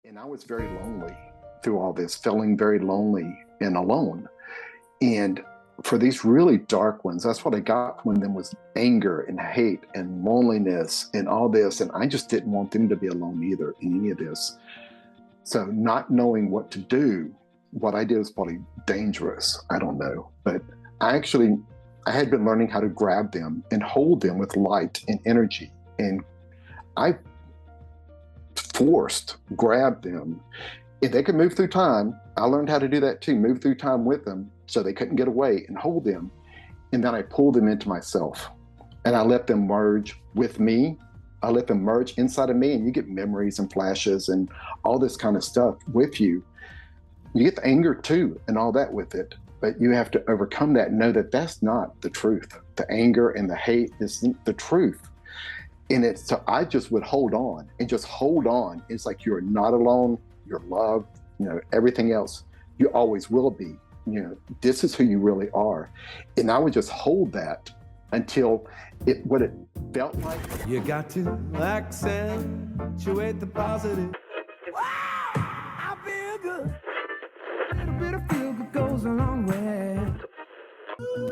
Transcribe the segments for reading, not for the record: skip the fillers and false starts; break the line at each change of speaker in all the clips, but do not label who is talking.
And I was very lonely through all this, feeling very lonely and alone. And for these really dark ones, that's what I got from them was anger and hate and loneliness and all this. And I just didn't want them to be alone either in any of this. So not knowing what to do, what I did was probably dangerous. I don't know. But I had been learning how to grab them and hold them with light and energy. And I grabbed them. If they could move through time, I learned how to do that too, move through time with them so they couldn't get away and hold them. And then I pulled them into myself and I let them merge with me. I let them merge inside of me, and you get memories and flashes and all this kind of stuff with you. You get the anger too and all that with it, but you have to overcome that and know that that's not the truth. The anger and the hate isn't the truth. And so I just would hold on and just hold on. It's like you're not alone, you're loved, everything else, you always will be. This is who you really are. And I would just hold that until what it felt like.
You got to accentuate the positive. Wow, I feel good. A little bit of feel good goes a long way.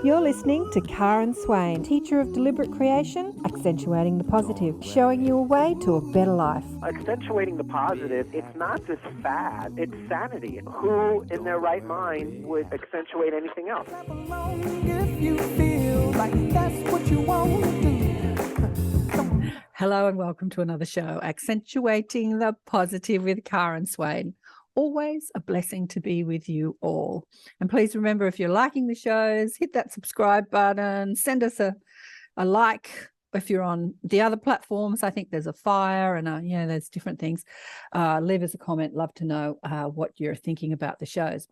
You're listening to Karen Swain, teacher of deliberate creation, accentuating the positive, showing you a way to a better life.
Accentuating the positive, it's not just fad, it's sanity. Who in their right mind would accentuate anything else?
If you feel like that's what you want to do.
Hello and welcome to another show, Accentuating the Positive with Karen Swain. Always a blessing to be with you all. And please remember, if you're liking the shows, hit that subscribe button, send us a like. If you're on the other platforms, I think there's a fire and there's different things. Leave us a comment. Love to know what you're thinking about the shows.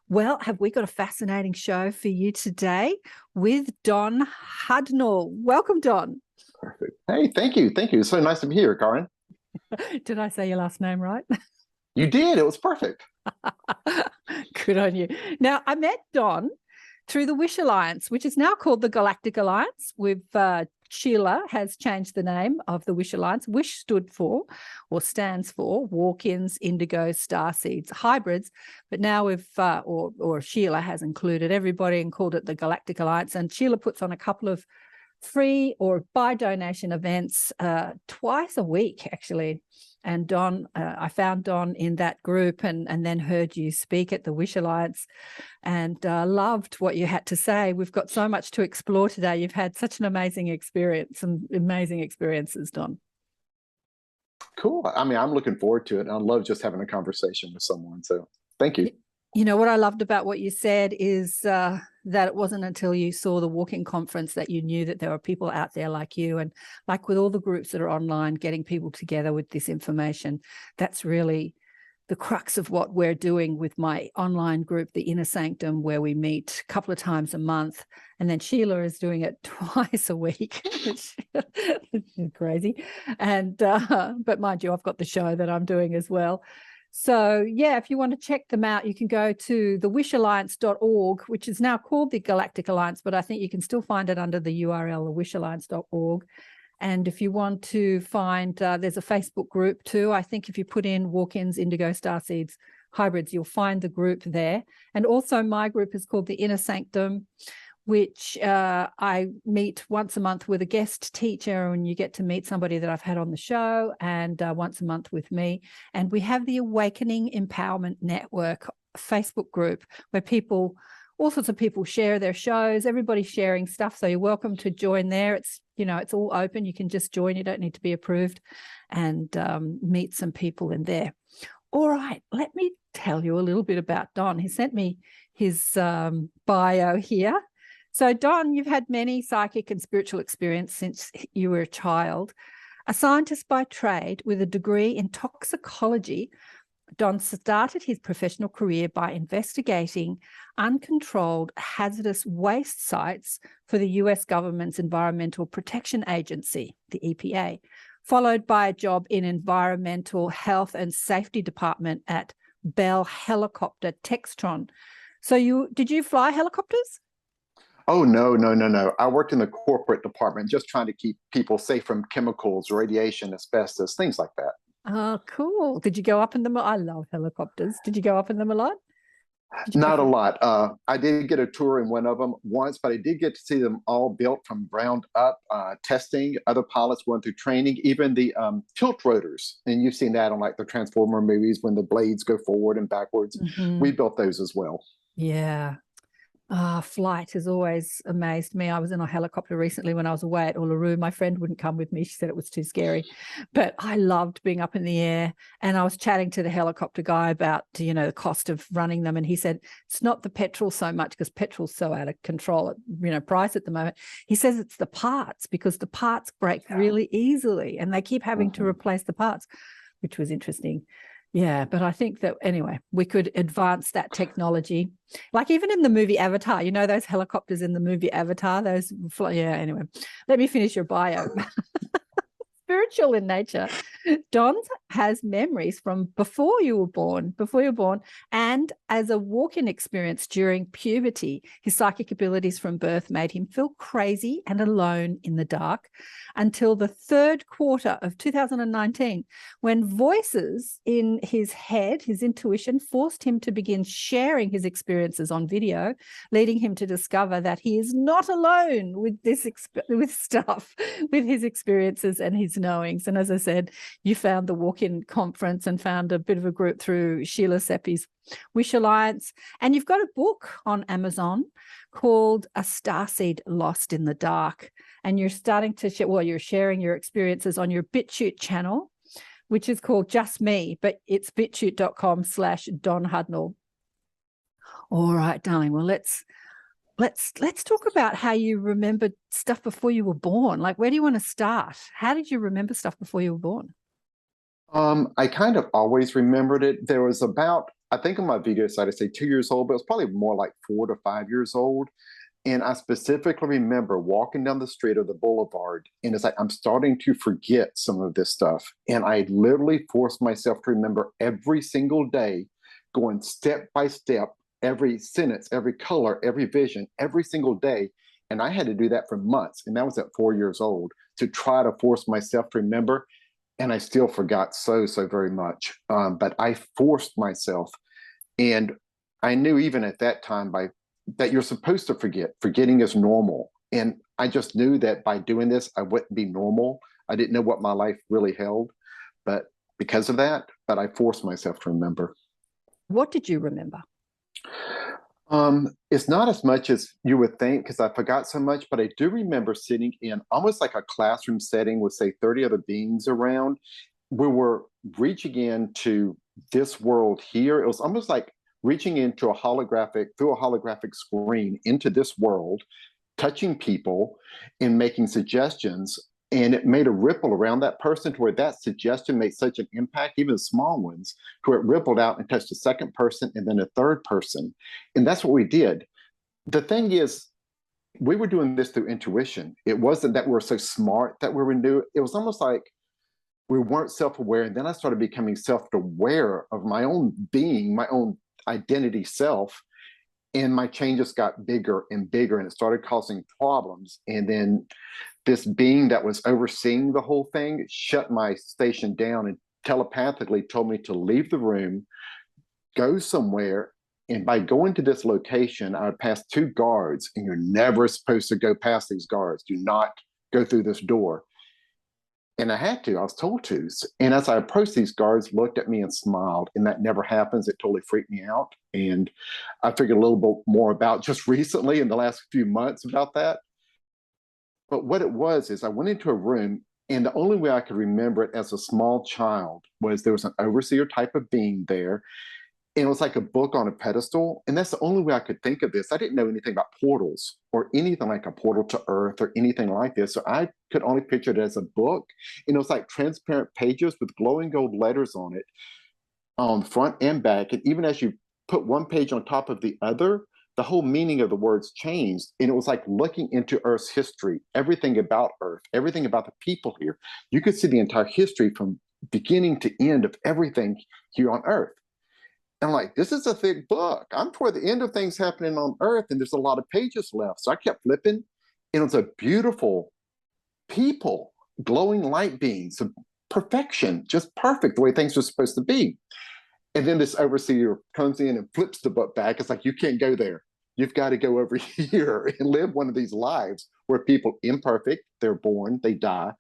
Well, have we got a fascinating show for you today with Don Hudnall. Welcome, Don.
Perfect. Hey, thank you. Thank you. It's so nice to be here, Karen.
Did I say your last name right?
You did. It was perfect.
Good on you. Now, I met Don through the Wish Alliance, which is now called the Galactic Alliance. Sheila has changed the name of the Wish Alliance. Wish stood for, or stands for, walk-ins, indigo, starseeds, hybrids. But now or Sheila has included everybody and called it the Galactic Alliance. And Sheila puts on a couple of free or by donation events twice a week, actually. And Don, I found Don in that group and then heard you speak at the Wish Alliance and loved what you had to say. We've got so much to explore today. You've had such an amazing experience, some amazing experiences, Don.
Cool. I mean, I'm looking forward to it. And I love just having a conversation with someone. So thank you.
What I loved about what you said is that it wasn't until you saw the walk-in conference that you knew that there were people out there like you, and like with all the groups that are online, getting people together with this information. That's really the crux of what we're doing with my online group, the Inner Sanctum, where we meet a couple of times a month. And then Sheila is doing it twice a week, which is crazy. And but mind you, I've got the show that I'm doing as well. So, if you want to check them out, you can go to thewishalliance.org, which is now called the Galactic Alliance, but I think you can still find it under the URL, thewishalliance.org. And if you want to find, there's a Facebook group too. I think if you put in walk-ins, indigo, starseeds, hybrids, you'll find the group there. And also my group is called the Inner Sanctum, which I meet once a month with a guest teacher, and you get to meet somebody that I've had on the show, and once a month with me. And we have the Awakening Empowerment Network Facebook group where all sorts of people share their shows, everybody's sharing stuff. So you're welcome to join there. It's, it's all open. You can just join. You don't need to be approved, and meet some people in there. All right, let me tell you a little bit about Don. He sent me his bio here. So, Don, you've had many psychic and spiritual experience since you were a child. A scientist by trade with a degree in toxicology, Don started his professional career by investigating uncontrolled hazardous waste sites for the US government's Environmental Protection Agency, the EPA, followed by a job in Environmental Health and Safety Department at Bell Helicopter Textron. So did you fly helicopters?
Oh, no. I worked in the corporate department, just trying to keep people safe from chemicals, radiation, asbestos, things like that.
Oh, cool. Did you go up in them? I love helicopters. Did you go up in them a lot? Did you go
Not a
from-
lot. I did get a tour in one of them once, but I did get to see them all built from ground up, testing, other pilots going through training, even the tilt rotors. And you've seen that on like the Transformer movies when the blades go forward and backwards.
Mhm.
We built those as well.
Yeah. Flight has always amazed me. I was in a helicopter recently when I was away at Uluru. My friend wouldn't come with me. She said it was too scary, but I loved being up in the air. And I was chatting to the helicopter guy about, the cost of running them. And he said, it's not the petrol so much, because petrol's so out of control at, price at the moment. He says it's the parts, because the parts break really easily and they keep having to replace the parts, which was interesting. Yeah, but I think that anyway, we could advance that technology. Like even in the movie Avatar, those helicopters in the movie Avatar, anyway, let me finish your bio. Spiritual in nature. Don has memories from before you were born, and as a walk-in experience during puberty. His psychic abilities from birth made him feel crazy and alone in the dark until the third quarter of 2019, when voices in his head, his intuition, forced him to begin sharing his experiences on video, leading him to discover that he is not alone with this with his experiences and his knowings. And as I said, you found the walk-in conference and found a bit of a group through Sheila Seppi's Wish Alliance. And you've got a book on Amazon called A Starseed Lost in the Dark. And you're starting to you're sharing your experiences on your BitChute channel, which is called Just Me, but it's bitchute.com/Don Hudnall. All right, darling. Well, let's talk about how you remembered stuff before you were born. Like, where do you want to start? How did you remember stuff before you were born?
I kind of always remembered it. There was about, I think on my video site, I say 2 years old, but it was probably more like 4 to 5 years old. And I specifically remember walking down the street of the boulevard, and it's like I'm starting to forget some of this stuff. And I literally forced myself to remember every single day, going step by step, every sentence, every color, every vision, every single day. And I had to do that for months. And that was at 4 years old, to try to force myself to remember. And I still forgot so very much. But I forced myself. And I knew even at that time that you're supposed to forget. Forgetting is normal. And I just knew that by doing this, I wouldn't be normal. I didn't know what my life really held. But because of that, I forced myself to remember.
What did you remember?
It's not as much as you would think, because I forgot so much, but I do remember sitting in almost like a classroom setting with, say, 30 other beings around. We were reaching into this world here. It was almost like reaching into through a holographic screen into this world, touching people and making suggestions. And it made a ripple around that person to where that suggestion made such an impact, even small ones, to where it rippled out and touched a second person and then a third person. And that's what we did. The thing is, we were doing this through intuition. It wasn't that we were so smart that we knew. It was almost like we weren't self-aware. And then I started becoming self-aware of my own being, my own identity self. And my changes got bigger and bigger, and it started causing problems. And then this being that was overseeing the whole thing shut my station down and telepathically told me to leave the room, go somewhere. And by going to this location, I would pass 2 guards, and you're never supposed to go past these guards. Do not go through this door. And I had to, I was told to. And as I approached, these guards looked at me and smiled, and that never happens. It totally freaked me out. And I figured a little bit more about just recently in the last few months about that. But what it was is I went into a room, and the only way I could remember it as a small child was there was an overseer type of being there. And it was like a book on a pedestal. And that's the only way I could think of this. I didn't know anything about portals or anything like a portal to Earth or anything like this. So I could only picture it as a book. And it was like transparent pages with glowing gold letters on it, on front and back. And even as you put one page on top of the other, the whole meaning of the words changed. And it was like looking into Earth's history, everything about Earth, everything about the people here. You could see the entire history from beginning to end of everything here on Earth. And I'm like, this is a thick book. I'm toward the end of things happening on Earth, and there's a lot of pages left. So I kept flipping, and it was a beautiful people, glowing light beings, perfection, just perfect, the way things were supposed to be. And then this overseer comes in and flips the book back. It's like, you can't go there. You've got to go over here and live one of these lives where people imperfect, they're born, they die,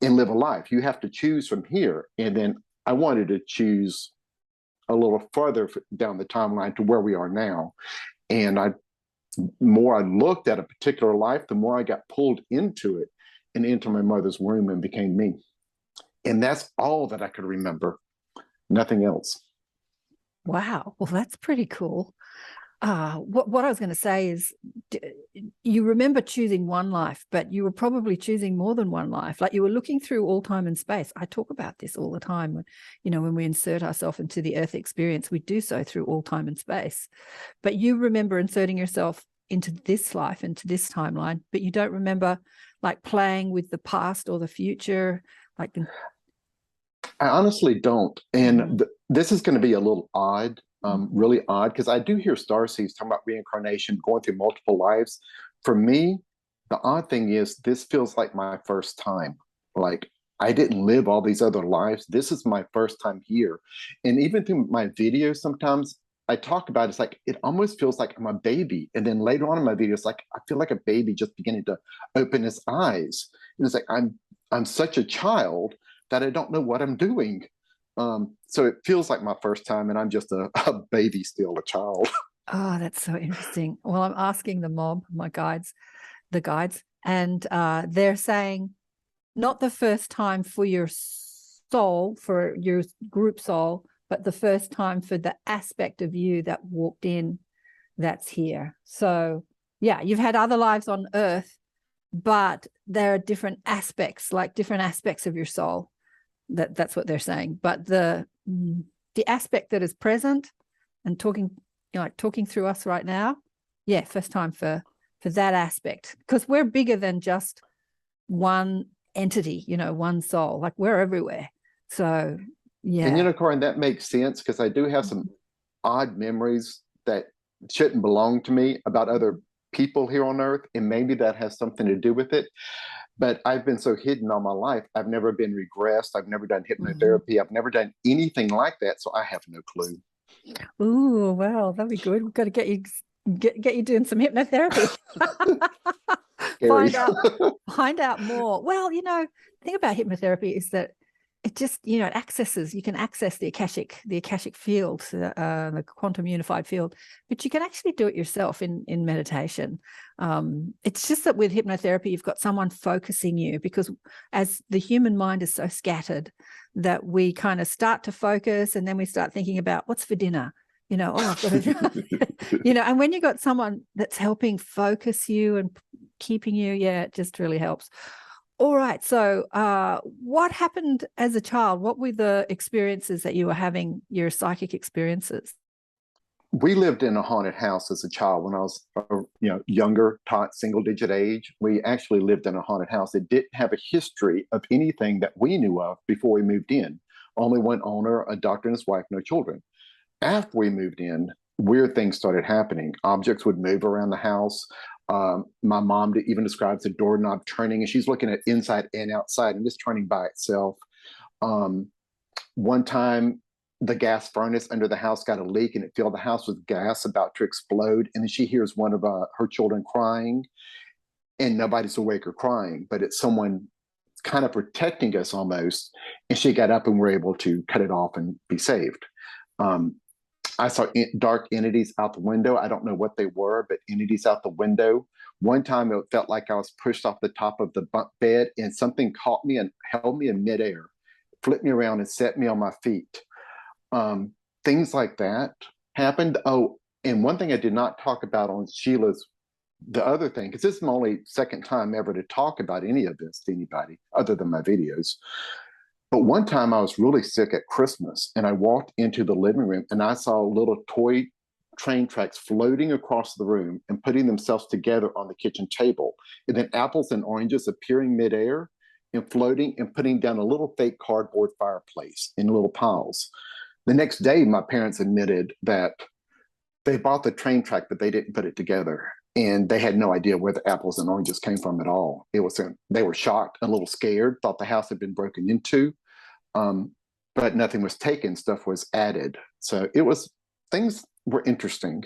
and live a life. You have to choose from here. And then I wanted to choose a little further down the timeline to where we are now. And the more I looked at a particular life, the more I got pulled into it and into my mother's womb and became me. And that's all that I could remember, nothing else.
Wow. Well, that's pretty cool. What I was going to say is, you remember choosing one life, but you were probably choosing more than one life. Like, you were looking through all time and space. I talk about this all the time. When we insert ourselves into the earth experience, we do so through all time and space. But you remember inserting yourself into this life, into this timeline, but you don't remember like playing with the past or the future. I
honestly don't. And this is going to be a little odd. Really odd, because I do hear starseeds talking about reincarnation, going through multiple lives. For me, the odd thing is this feels like my first time. Like, I didn't live all these other lives. This is my first time here. And even through my videos, sometimes I talk about it's like, it almost feels like I'm a baby. And then later on in my videos, like, I feel like a baby just beginning to open his eyes. And it's like, I'm such a child that I don't know what I'm doing. So it feels like my first time, and I'm just a baby still, a child.
Oh, that's so interesting. Well, I'm asking the mob, the guides, and they're saying not the first time for your soul, for your group soul, but the first time for the aspect of you that walked in that's here. So yeah, you've had other lives on Earth, but there are different aspects, like different aspects of your soul. That's what they're saying. But the aspect that is present and talking through us right now, yeah, first time for that aspect, because we're bigger than just one entity, one soul. Like, we're everywhere. So yeah.
And Corinne, that makes sense, because I do have some odd memories that shouldn't belong to me about other people here on Earth, and maybe that has something to do with it. But I've been so hidden all my life. I've never been regressed. I've never done hypnotherapy. I've never done anything like that. So I have no clue.
Ooh, well, that'd be good. We've got to get you doing some hypnotherapy. Find out more. Well, the thing about hypnotherapy is that it just, you can access the Akashic field, the quantum unified field, but you can actually do it yourself in meditation. It's just that with hypnotherapy, you've got someone focusing you, because as the human mind is so scattered that we kind of start to focus, and then we start thinking about what's for dinner. I've got to, and when you got someone that's helping focus you and keeping you, yeah, it just really helps. All right. So what happened as a child? What were the experiences that you were having, your psychic experiences?
We lived in a haunted house as a child when I was, younger, single digit age. We actually lived in a haunted house. It didn't have a history of anything that we knew of before we moved in. Only one owner, a doctor and his wife, no children. After we moved in, weird things started happening. Objects would move around the house. My mom even describes the doorknob turning, and she's looking at inside and outside and just turning by itself. One time, the gas furnace under the house got a leak, and it filled the house with gas about to explode. And then she hears one of her children crying, and nobody's awake or crying, but it's someone kind of protecting us almost. And she got up, and we were able to cut it off and be saved. I saw dark entities out the window. I don't know what they were, but entities out the window. One time it felt like I was pushed off the top of the bunk bed, and something caught me and held me in midair, flipped me around and set me on my feet. Things like that happened. Oh, and one thing I did not talk about on Sheila's, the other thing, because this is my only second time ever to talk about any of this to anybody other than my videos. But one time I was really sick at Christmas, and I walked into the living room, and I saw little toy train tracks floating across the room and putting themselves together on the kitchen table. And then apples and oranges appearing midair and floating and putting down a little fake cardboard fireplace in little piles. The next day, my parents admitted that they bought the train track, but they didn't put it together. And they had no idea where the apples and oranges came from at all. They were shocked, a little scared, thought the house had been broken into. but nothing was taken, stuff was added. So things were interesting.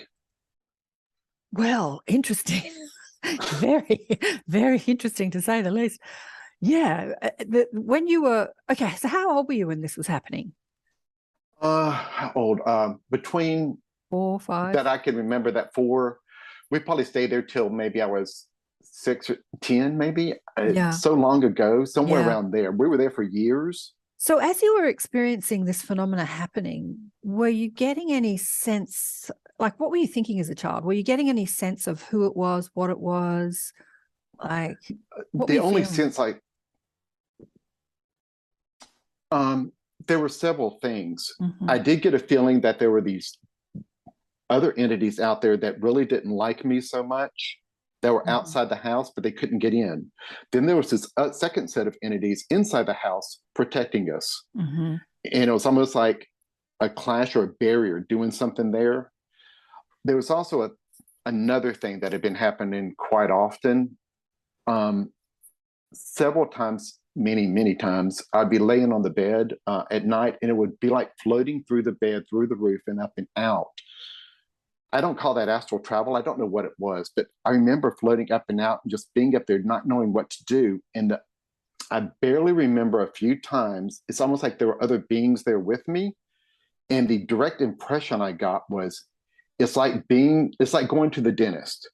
Well, interesting. Very, very interesting to say the least. Yeah. When you were, okay, so how old were you when this was happening?
How old? Between
4, 5?
that I can remember that we probably stayed there till maybe I was 6 or 10, maybe.
Yeah.
So long ago, somewhere
Yeah.
around there. We were there for years.
So as you were experiencing this phenomena happening, were you getting any sense, like what were you thinking as a child? Were you getting any sense of who it was, what it was? Like what were
The
you
only
feeling?
sense there were several things.
Mhm.
I did get a feeling that there were these other entities out there that really didn't like me so much, that were outside the house, but they couldn't get in. Then there was this second set of entities inside the house protecting us.
Mhm.
And it was almost like a clash or a barrier doing something there. There was also another thing that had been happening quite often. Several times, many times, I'd be laying on the bed at night, and it would be like floating through the bed, through the roof, and up and out. I don't call that astral travel. I don't know what it was, but I remember floating up and out and just being up there, not knowing what to do. And I barely remember a few times. It's almost like there were other beings there with me. And the direct impression I got was, it's like going to the dentist.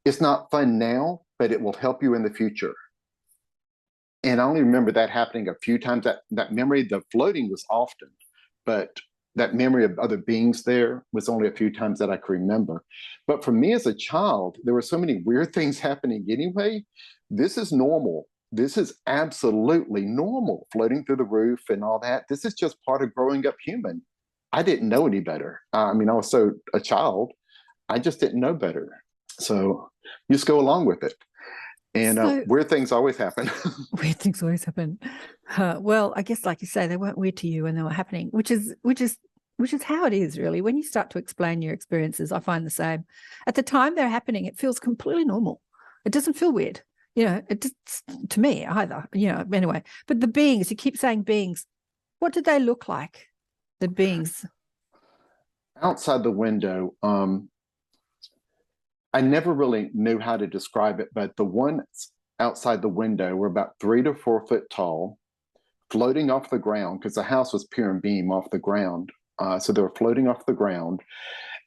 It's not fun now, but it will help you in the future. And I only remember that happening a few times. That memory, the floating was often, but that memory of other beings there was only a few times that I could remember. But for me as a child, there were so many weird things happening anyway. This is normal. This is absolutely normal, floating through the roof and all that. This is just part of growing up human. I didn't know any better. I mean, I was a child. I just didn't know better. So you just go along with it. And weird things always happen.
Weird things always happen. Well, I guess, like you say, they weren't weird to you when they were happening, which is how it is, really. When you start to explain your experiences, I find the same. At the time they're happening, it feels completely normal. It doesn't feel weird, it just, to me either. Anyway. But the beings, you keep saying beings. What did they look like? The beings
outside the window. I never really knew how to describe it, but the ones outside the window were about 3 to 4 foot tall, floating off the ground, because the house was pier and beam off the ground. So they were floating off the ground.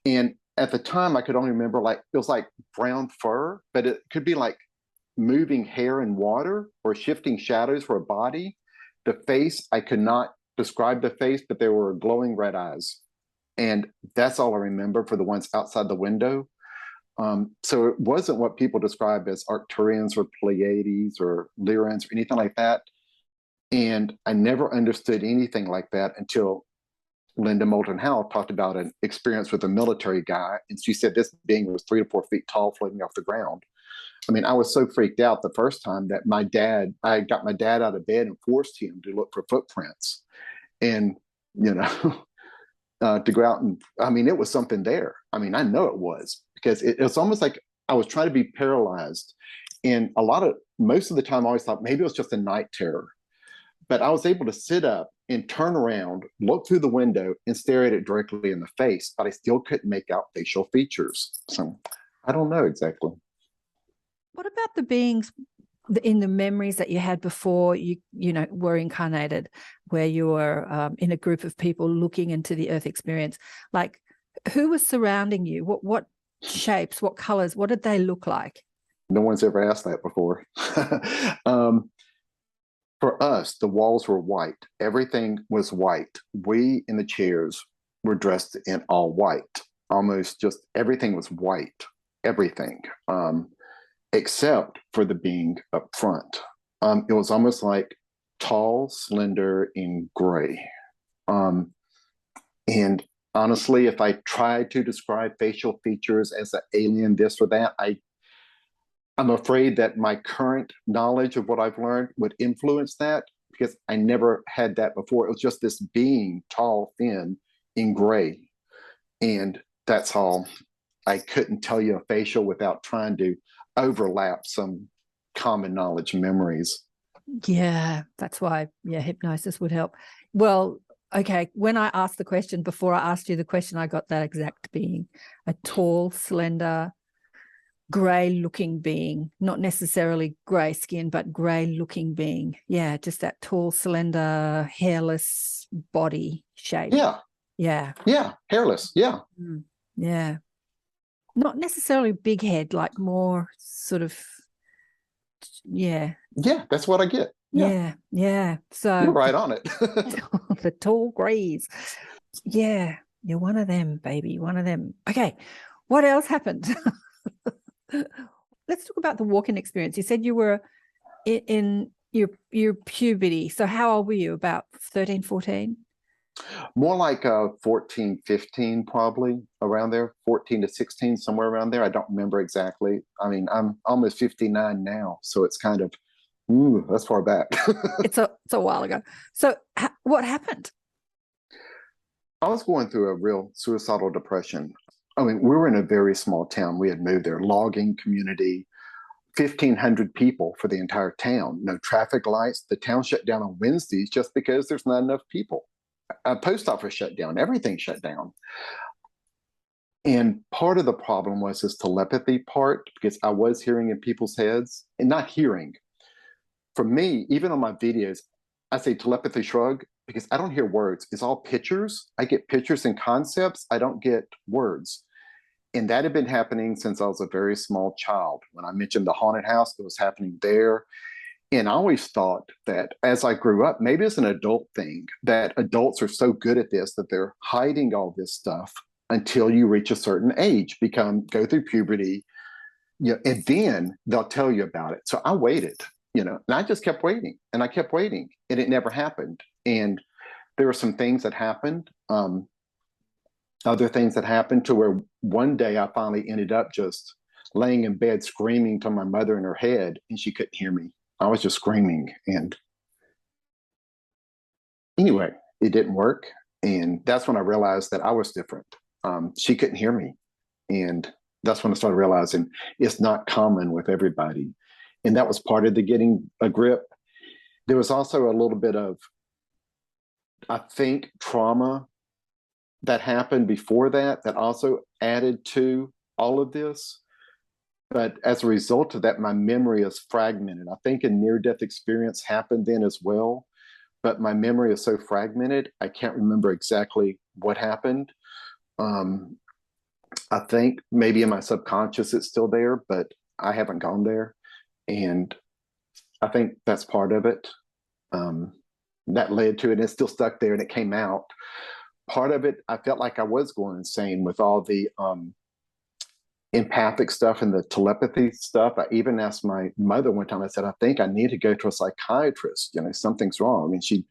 And at the time, I could only remember it was like brown fur, but it could be like moving hair in water or shifting shadows for a body. The face, I could not describe the face, but there were glowing red eyes. And that's all I remember for the ones outside the window. So it wasn't what people describe as Arcturians or Pleiades or Lyrans or anything like that. And I never understood anything like that until Linda Moulton Howe talked about an experience with a military guy. And she said this being was 3 to 4 feet tall, floating off the ground. I mean, I was so freaked out the first time that I got my dad out of bed and forced him to look for footprints. And, to go out and, I mean, it was something there. I mean, I know it was, because it was almost like I was trying to be paralyzed. And most of the time I always thought maybe it was just a night terror. But I was able to sit up and turn around, look through the window and stare at it directly in the face, but I still couldn't make out facial features. So I don't know exactly.
What about the beings in the memories that you had before you were incarnated, where you were in a group of people looking into the earth experience? Like, who was surrounding you? What shapes, what colors, what did they look like?
No one's ever asked that before. For us, the walls were white. Everything was white. We in the chairs were dressed in all white. Almost just everything was white. Everything. Except for the being up front. It was almost like tall, slender, and gray. And honestly, if I tried to describe facial features as an alien, this or that, I'm afraid that my current knowledge of what I've learned would influence that, because I never had that before. It was just this being, tall, thin, in gray. And that's all. I couldn't tell you a facial without trying to overlap some common knowledge memories.
Yeah, that's why, hypnosis would help. Well, okay, when I asked the question, before I asked you the question, I got that exact being, a tall, slender, grey-looking being, not necessarily grey skin, but grey-looking being. Yeah, just that tall, slender, hairless body shape.
Yeah.
Yeah.
Yeah. Hairless. Yeah.
Yeah. Not necessarily big head, like more sort of, yeah.
Yeah. That's what I get.
Yeah. Yeah. So
you're right on it.
the tall greys. Yeah. You're one of them, baby. One of them. Okay. What else happened? Let's talk about the walk-in experience. You said you were in your puberty. So how old were you? About 13, 14?
More like 14, 15, probably around there, 14 to 16, somewhere around there. I don't remember exactly. I mean, I'm almost 59 now, so it's kind of, that's far back.
It's a while ago. So what happened?
I was going through a real suicidal depression. I mean, we were in a very small town. We had moved there, logging community, 1,500 people for the entire town. No traffic lights. The town shut down on Wednesdays just because there's not enough people. A post office shut down. Everything shut down. And part of the problem was this telepathy part, because I was hearing in people's heads, and not hearing. For me, even on my videos, I say telepathy shrug because I don't hear words. It's all pictures. I get pictures and concepts. I don't get words. And that had been happening since I was a very small child. When I mentioned the haunted house, it was happening there. And I always thought that as I grew up, maybe it's an adult thing, that adults are so good at this that they're hiding all this stuff until you reach a certain age, go through puberty, and then they'll tell you about it. So I waited, and I just kept waiting, and I kept waiting, and it never happened. And there were some things that happened, other things that happened, to where one day I finally ended up just laying in bed screaming to my mother in her head, and she couldn't hear me. I was just screaming. And anyway, it didn't work. And that's when I realized that I was different. She couldn't hear me. And that's when I started realizing it's not common with everybody. And that was part of the getting a grip. There was also a little bit of, I think, trauma that happened before that also added to all of this. But as a result of that, my memory is fragmented. I think a near-death experience happened then as well, but my memory is so fragmented, I can't remember exactly what happened. I think maybe in my subconscious it's still there, but I haven't gone there. And I think that's part of it. That led to it, and it's still stuck there, and it came out. Part of it, I felt like I was going insane with all the empathic stuff and the telepathy stuff. I even asked my mother one time, I said, I think I need to go to a psychiatrist. Something's wrong. And she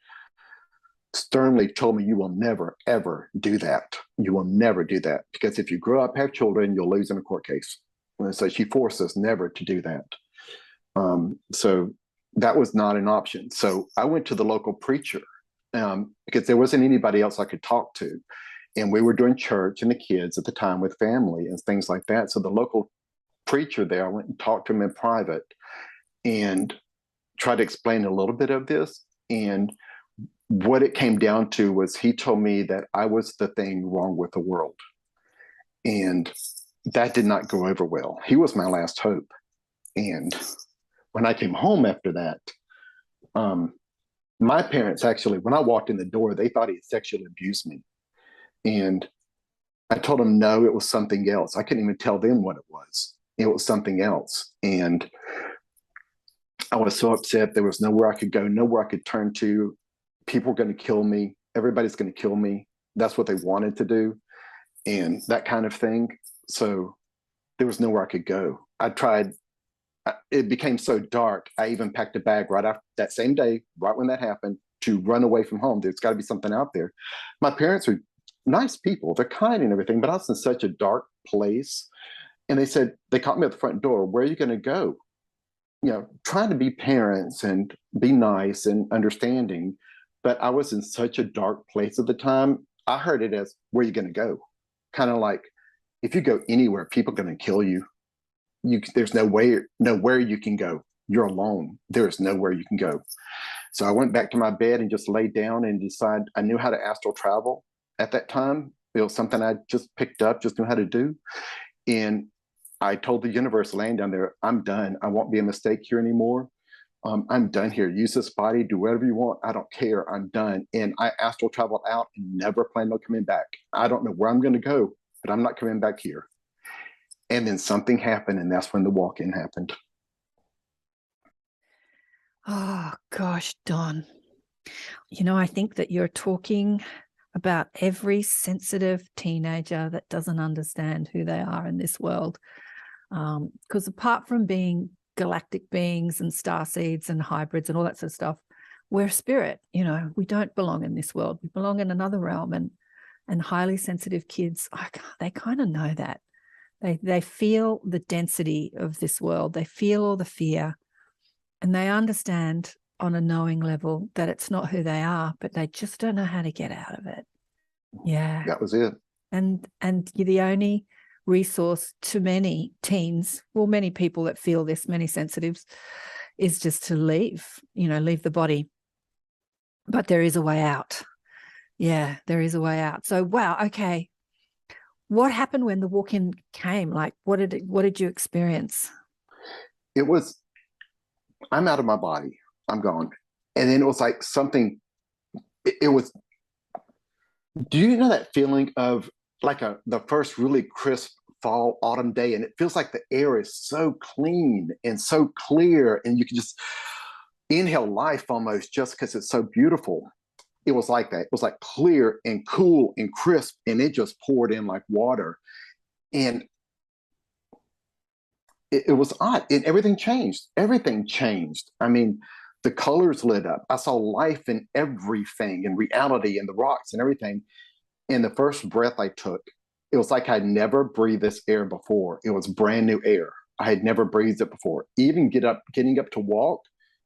sternly told me, you will never, ever do that. You will never do that. Because if you grow up, have children, you'll lose in a court case. And so she forced us never to do that. So that was not an option. So I went to the local preacher because there wasn't anybody else I could talk to. And we were doing church and the kids at the time with family and things like that. So the local preacher there, I went and talked to him in private and tried to explain a little bit of this. And what it came down to was he told me that I was the thing wrong with the world. And that did not go over well. He was my last hope. And when I came home after that, my parents actually, when I walked in the door, they thought he had sexually abused me. And I told them, no, it was something else. I couldn't even tell them what it was. It was something else. And I was so upset. There was nowhere I could go, nowhere I could turn to. People were going to kill me. Everybody's going to kill me. That's what they wanted to do. And that kind of thing. So there was nowhere I could go. I tried. It became so dark. I even packed a bag right after that same day, right when that happened, to run away from home. There's got to be something out there. My parents are nice people. They're kind and everything, but I was in such a dark place. And they caught me at the front door. Where are you going to go? Trying to be parents and be nice and understanding. But I was in such a dark place at the time. I heard it as, where are you going to go? Kind of like, if you go anywhere, people are going to kill you. There's nowhere you can go. you're alone. There is nowhere you can go. So I went back to my bed and just laid down and decided I knew how to astral travel at that time. It was something I just picked up, just knew how to do. And I told the universe laying down there, I'm done. I won't be a mistake here anymore. I'm done here. Use this body, do whatever you want. I don't care. I'm done. And I astral traveled out and never planned on coming back. I don't know where I'm going to go, but I'm not coming back here. And then something happened, and that's when the walk-in happened.
Oh, gosh, Don. You know, I think that you're talking about every sensitive teenager that doesn't understand who they are in this world. Because apart from being galactic beings and star seeds and hybrids and all that sort of stuff, we're spirit. You know, we don't belong in this world. We belong in another realm. And highly sensitive kids, they kind of know that. They feel the density of this world. They feel all the fear, and they understand on a knowing level that it's not who they are, but they just don't know how to get out of it. Yeah.
That was it.
And you're the only resource to many teens, well, many people that feel this, many sensitives, is just to leave, leave the body. But there is a way out. Yeah, there is a way out. So, wow, okay. What happened when the walk-in came? Like, what did you experience?
It was, I'm out of my body. I'm gone. And then it was like something, it was, do you know that feeling of like the first really crisp fall, autumn day, and it feels like the air is so clean and so clear, and you can just inhale life almost just because it's so beautiful. It was like that. It was like clear and cool and crisp, and it just poured in like water. And it was odd. And everything changed. Everything changed. I mean, the colors lit up. I saw life in everything, in reality, and the rocks and everything. And the first breath I took, it was like I'd never breathed this air before. It was brand new air. I had never breathed it before. Even getting up to walk,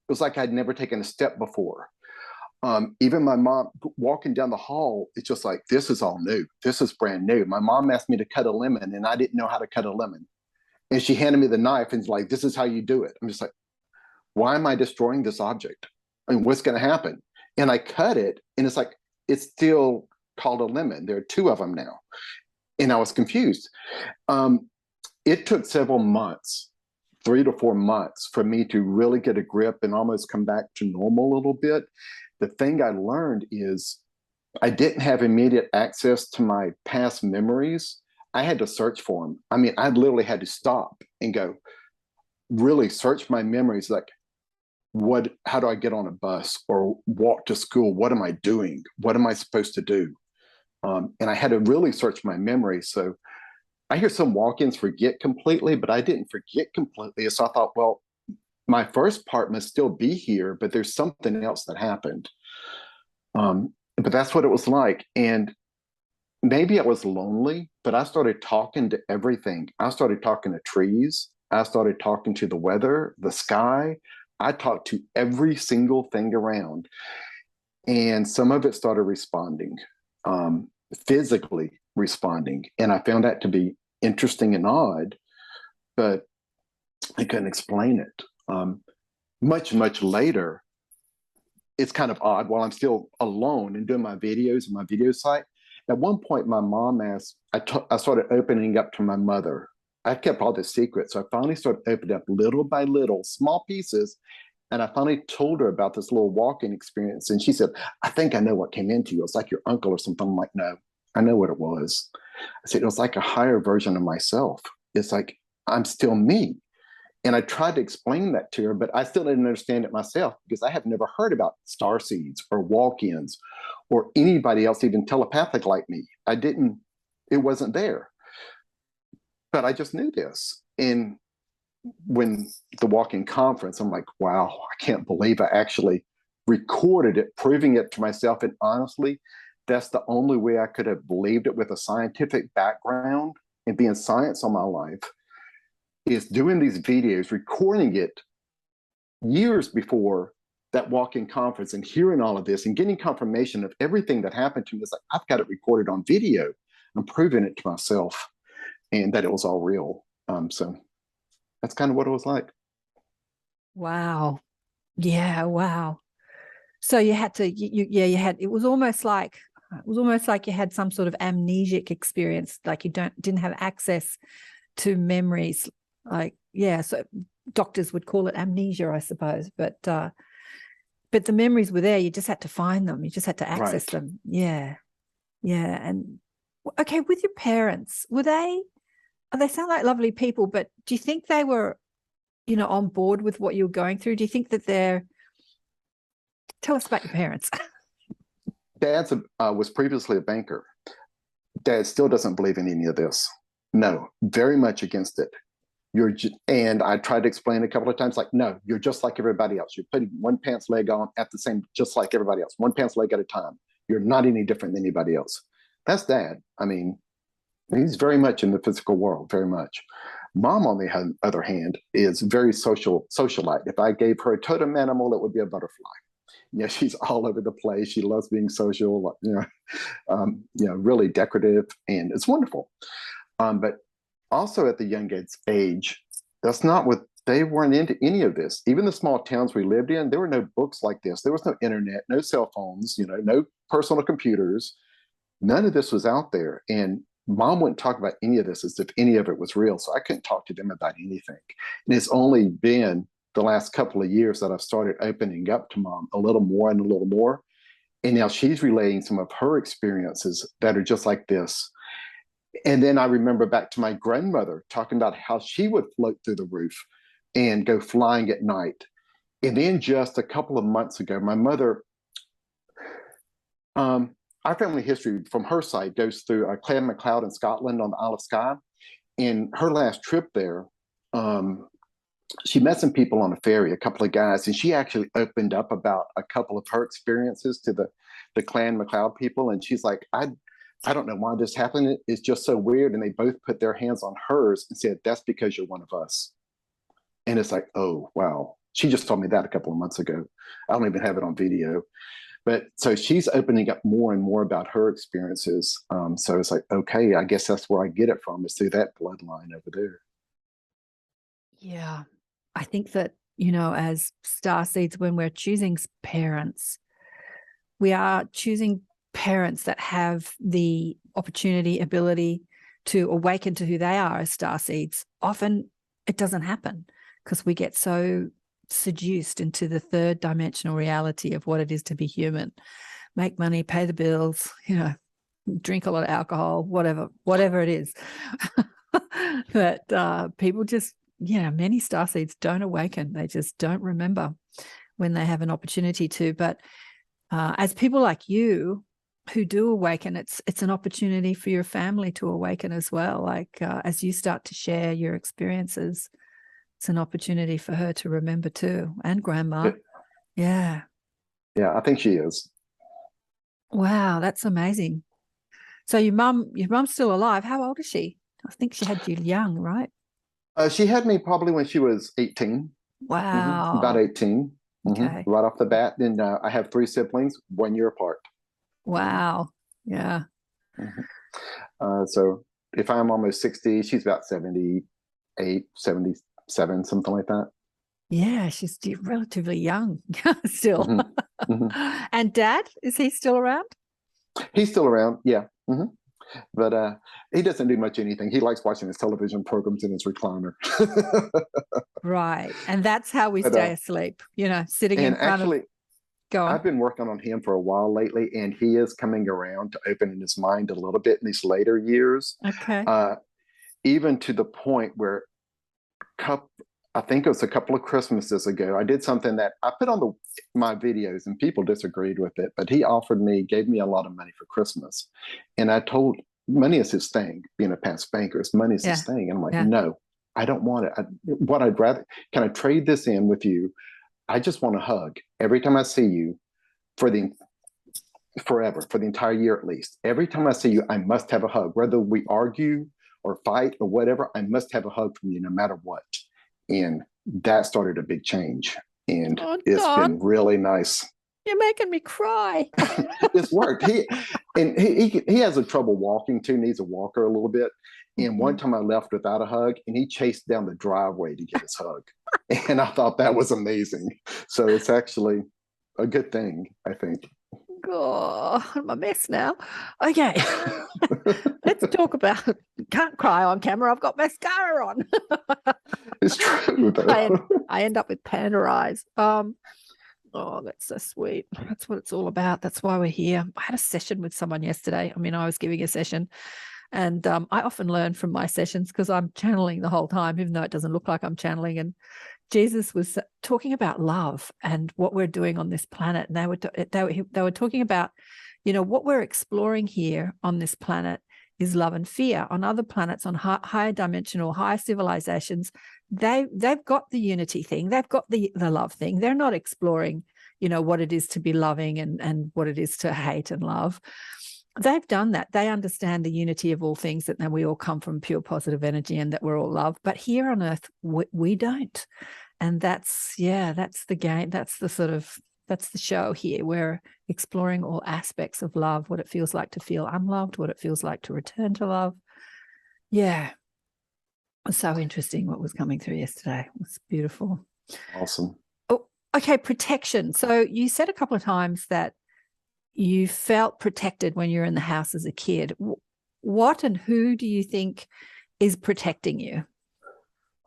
it was like I'd never taken a step before. Even my mom walking down the hall, it's just like, this is all new. This is brand new. My mom asked me to cut a lemon, and I didn't know how to cut a lemon. And she handed me the knife and like, this is how you do it. I'm just like, why am I destroying this object? I mean, what's going to happen? And I cut it, and it's like, it's still called a lemon. There are two of them now. And I was confused. It took several months, 3 to 4 months, for me to really get a grip and almost come back to normal a little bit. The thing I learned is I didn't have immediate access to my past memories. I had to search for them. I mean, I literally had to stop and go, really search my memories. Like, how do I get on a bus or walk to school? What am I doing? What am I supposed to do? And I had to really search my memory. So I hear some walk-ins forget completely, but I didn't forget completely. So I thought, well, my first part must still be here, but there's something else that happened. But that's what it was like. And maybe I was lonely, but I started talking to everything. I started talking to trees. I started talking to the weather, the sky. I talked to every single thing around. And some of it started responding, physically responding. And I found that to be interesting and odd, but I couldn't explain it. Much, much later, it's kind of odd while I'm still alone and doing my videos on my video site. At one point, my mom asked, I started opening up to my mother. I kept all this secret. So I finally started opening up little by little, small pieces. And I finally told her about this little walk-in experience. And she said, I think I know what came into you. It's like your uncle or something. I'm like, no, I know what it was. I said, it was like a higher version of myself. It's like, I'm still me. And I tried to explain that to her, but I still didn't understand it myself because I have never heard about star seeds or walk-ins or anybody else even telepathic like me. It wasn't there. But I just knew this. And when the walk-in conference, I'm like, wow, I can't believe I actually recorded it, proving it to myself. And honestly, that's the only way I could have believed it with a scientific background and being science all my life, is doing these videos, recording it years before that walk-in conference and hearing all of this and getting confirmation of everything that happened to me. It's like, I've got it recorded on video. I'm proving it to myself and that it was all real. So that's kind of what it was like.
Wow. Yeah. Wow. So you had to, you had, it was almost like you had some sort of amnesic experience, like you didn't have access to memories. Like, yeah. So doctors would call it amnesia, I suppose, but the memories were there. You just had to find them. You just had to access them. Yeah. Yeah. And okay, with your parents, they sound like lovely people, but do you think they were, on board with what you were going through? Do you think that tell us about your parents?
Dad was previously a banker. Dad still doesn't believe in any of this. No, very much against it. And I tried to explain a couple of times, like, no, you're just like everybody else. You're putting one pants leg on at the same, just like everybody else, one pants leg at a time. You're not any different than anybody else. That's Dad. I mean, he's very much in the physical world, very much. Mom, on the other hand, is very socialite. If I gave her a totem animal, it would be a butterfly. Yeah, she's all over the place. She loves being social, really decorative, and it's wonderful. But also at the young age, that's not what they weren't into any of this. Even the small towns we lived in, there were no books like this. There was no internet, no cell phones, no personal computers. None of this was out there. And Mom wouldn't talk about any of this as if any of it was real. So I couldn't talk to them about anything. And it's only been the last couple of years that I've started opening up to Mom a little more and a little more. And now she's relaying some of her experiences that are just like this. And then I remember back to my grandmother talking about how she would float through the roof and go flying at night. And then just a couple of months ago, my mother, our family history from her side goes through Clan MacLeod in Scotland on the Isle of Skye. And her last trip there, she met some people on a ferry, a couple of guys, and she actually opened up about a couple of her experiences to the Clan MacLeod people. And she's like, I don't know why this happened. It's just so weird. And they both put their hands on hers and said, that's because you're one of us. And it's like, oh, wow. She just told me that a couple of months ago. I don't even have it on video. But so she's opening up more and more about her experiences. So it's like, okay, I guess that's where I get it from, is through that bloodline over there.
Yeah. I think that, as starseeds, when we're choosing parents, we are choosing parents that have the opportunity, ability to awaken to who they are as starseeds. Often it doesn't happen because we get so seduced into the third dimensional reality of what it is to be human. Make money, pay the bills, drink a lot of alcohol, whatever it is. But people just, many starseeds don't awaken. They just don't remember when they have an opportunity to. But as people like you who do awaken, it's an opportunity for your family to awaken as well. Like as you start to share your experiences, it's an opportunity for her to remember too, and grandma. Yeah.
Yeah, I think she is.
Wow, that's amazing. So your mum's still alive. How old is she? I think she had you young, right?
She had me probably when she was 18.
Wow.
About 18.
Okay.
Right off the bat. And I have 3 siblings, 1 year apart.
Wow. Yeah.
So if I'm almost 60, she's about 78, 77, something like that.
Yeah, she's relatively young still. And Dad, is he still around?
He's still around, yeah. But he doesn't do much anything. He likes watching his television programs in his recliner.
Right. And that's how we stay asleep, sitting in front
actually,
of... Go on.
I've been working on him for a while lately, and he is coming around to opening his mind a little bit in these later years.
Okay.
Even to the point where I think it was a couple of Christmases ago, I did something that I put on my videos and people disagreed with it, but he gave me a lot of money for Christmas. And I told, money is his thing, being a past banker, money is his thing. And I'm like, no, I don't want it. Can I trade this in with you? I just want a hug every time I see you forever, for the entire year at least. Every time I see you, I must have a hug. Whether we argue or fight or whatever, I must have a hug from you no matter what. And that started a big change. And it's been really nice.
You're making me cry.
It's worked. He has a trouble walking too, needs a walker a little bit. And one time I left without a hug, and he chased down the driveway to get his hug. And I thought that was amazing. So it's actually a good thing, I think.
Oh, I'm a mess now. Okay. Let's talk about, can't cry on camera. I've got mascara on.
It's true, though.
I end up with panda eyes. Oh, that's so sweet. That's what it's all about. That's why we're here. I had a session with someone yesterday. I mean, I was giving a session, and I often learn from my sessions because I'm channeling the whole time, even though it doesn't look like I'm channeling. And Jesus was talking about love and what we're doing on this planet. And they were talking about, what we're exploring here on this planet is love and fear. On other planets, on higher dimensional, higher civilizations, they've got the unity thing. They've got the love thing. They're not exploring, what it is to be loving and what it is to hate and love. They've done that. They understand the unity of all things, that we all come from pure positive energy and that we're all love. But here on Earth, we don't. And that's the game. That's the show here. We're exploring all aspects of love, what it feels like to feel unloved, what it feels like to return to love. Yeah. It was so interesting what was coming through yesterday. It was beautiful.
Awesome.
Oh, okay. Protection. So you said a couple of times that you felt protected when you were in the house as a kid. What and who do you think is protecting you?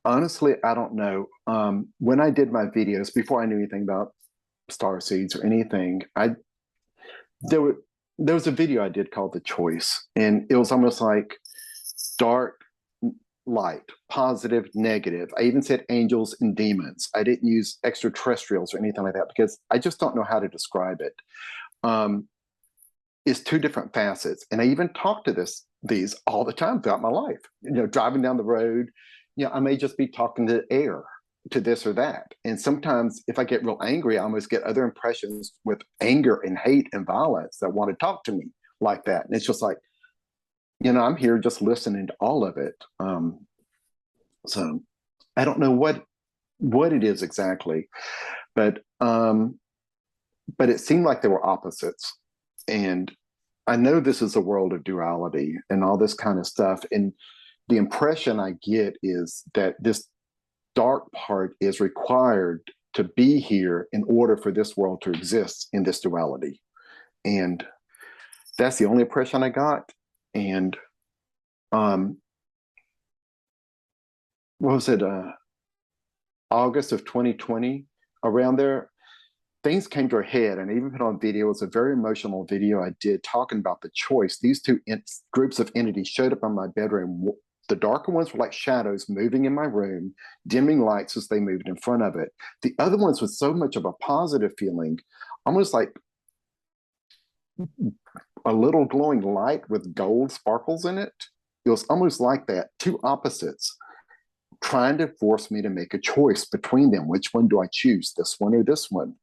Honestly, I don't know. When I did my videos, before I knew anything about star seeds or anything, there was a video I did called The Choice, and it was almost like dark, light, positive, negative. I even said angels and demons. I didn't use extraterrestrials or anything like that because I just don't know how to describe it. It's two different facets, and I even talk to these all the time throughout my life. Driving down the road, I may just be talking to air, to this or that. And sometimes if I get real angry, I almost get other impressions with anger and hate and violence that want to talk to me like that. And it's just like, I'm here just listening to all of it. So I don't know what it is exactly, but it seemed like they were opposites. And I know this is a world of duality and all this kind of stuff. And the impression I get is that this dark part is required to be here in order for this world to exist in this duality. And that's the only impression I got. And what was it? August of 2020, around there, things came to a head, and I even put on video. It was a very emotional video I did talking about the choice. These two groups of entities showed up in my bedroom. The darker ones were like shadows moving in my room, dimming lights as they moved in front of it. The other ones with so much of a positive feeling, almost like a little glowing light with gold sparkles in it. It was almost like that, two opposites, trying to force me to make a choice between them. Which one do I choose, this one or this one?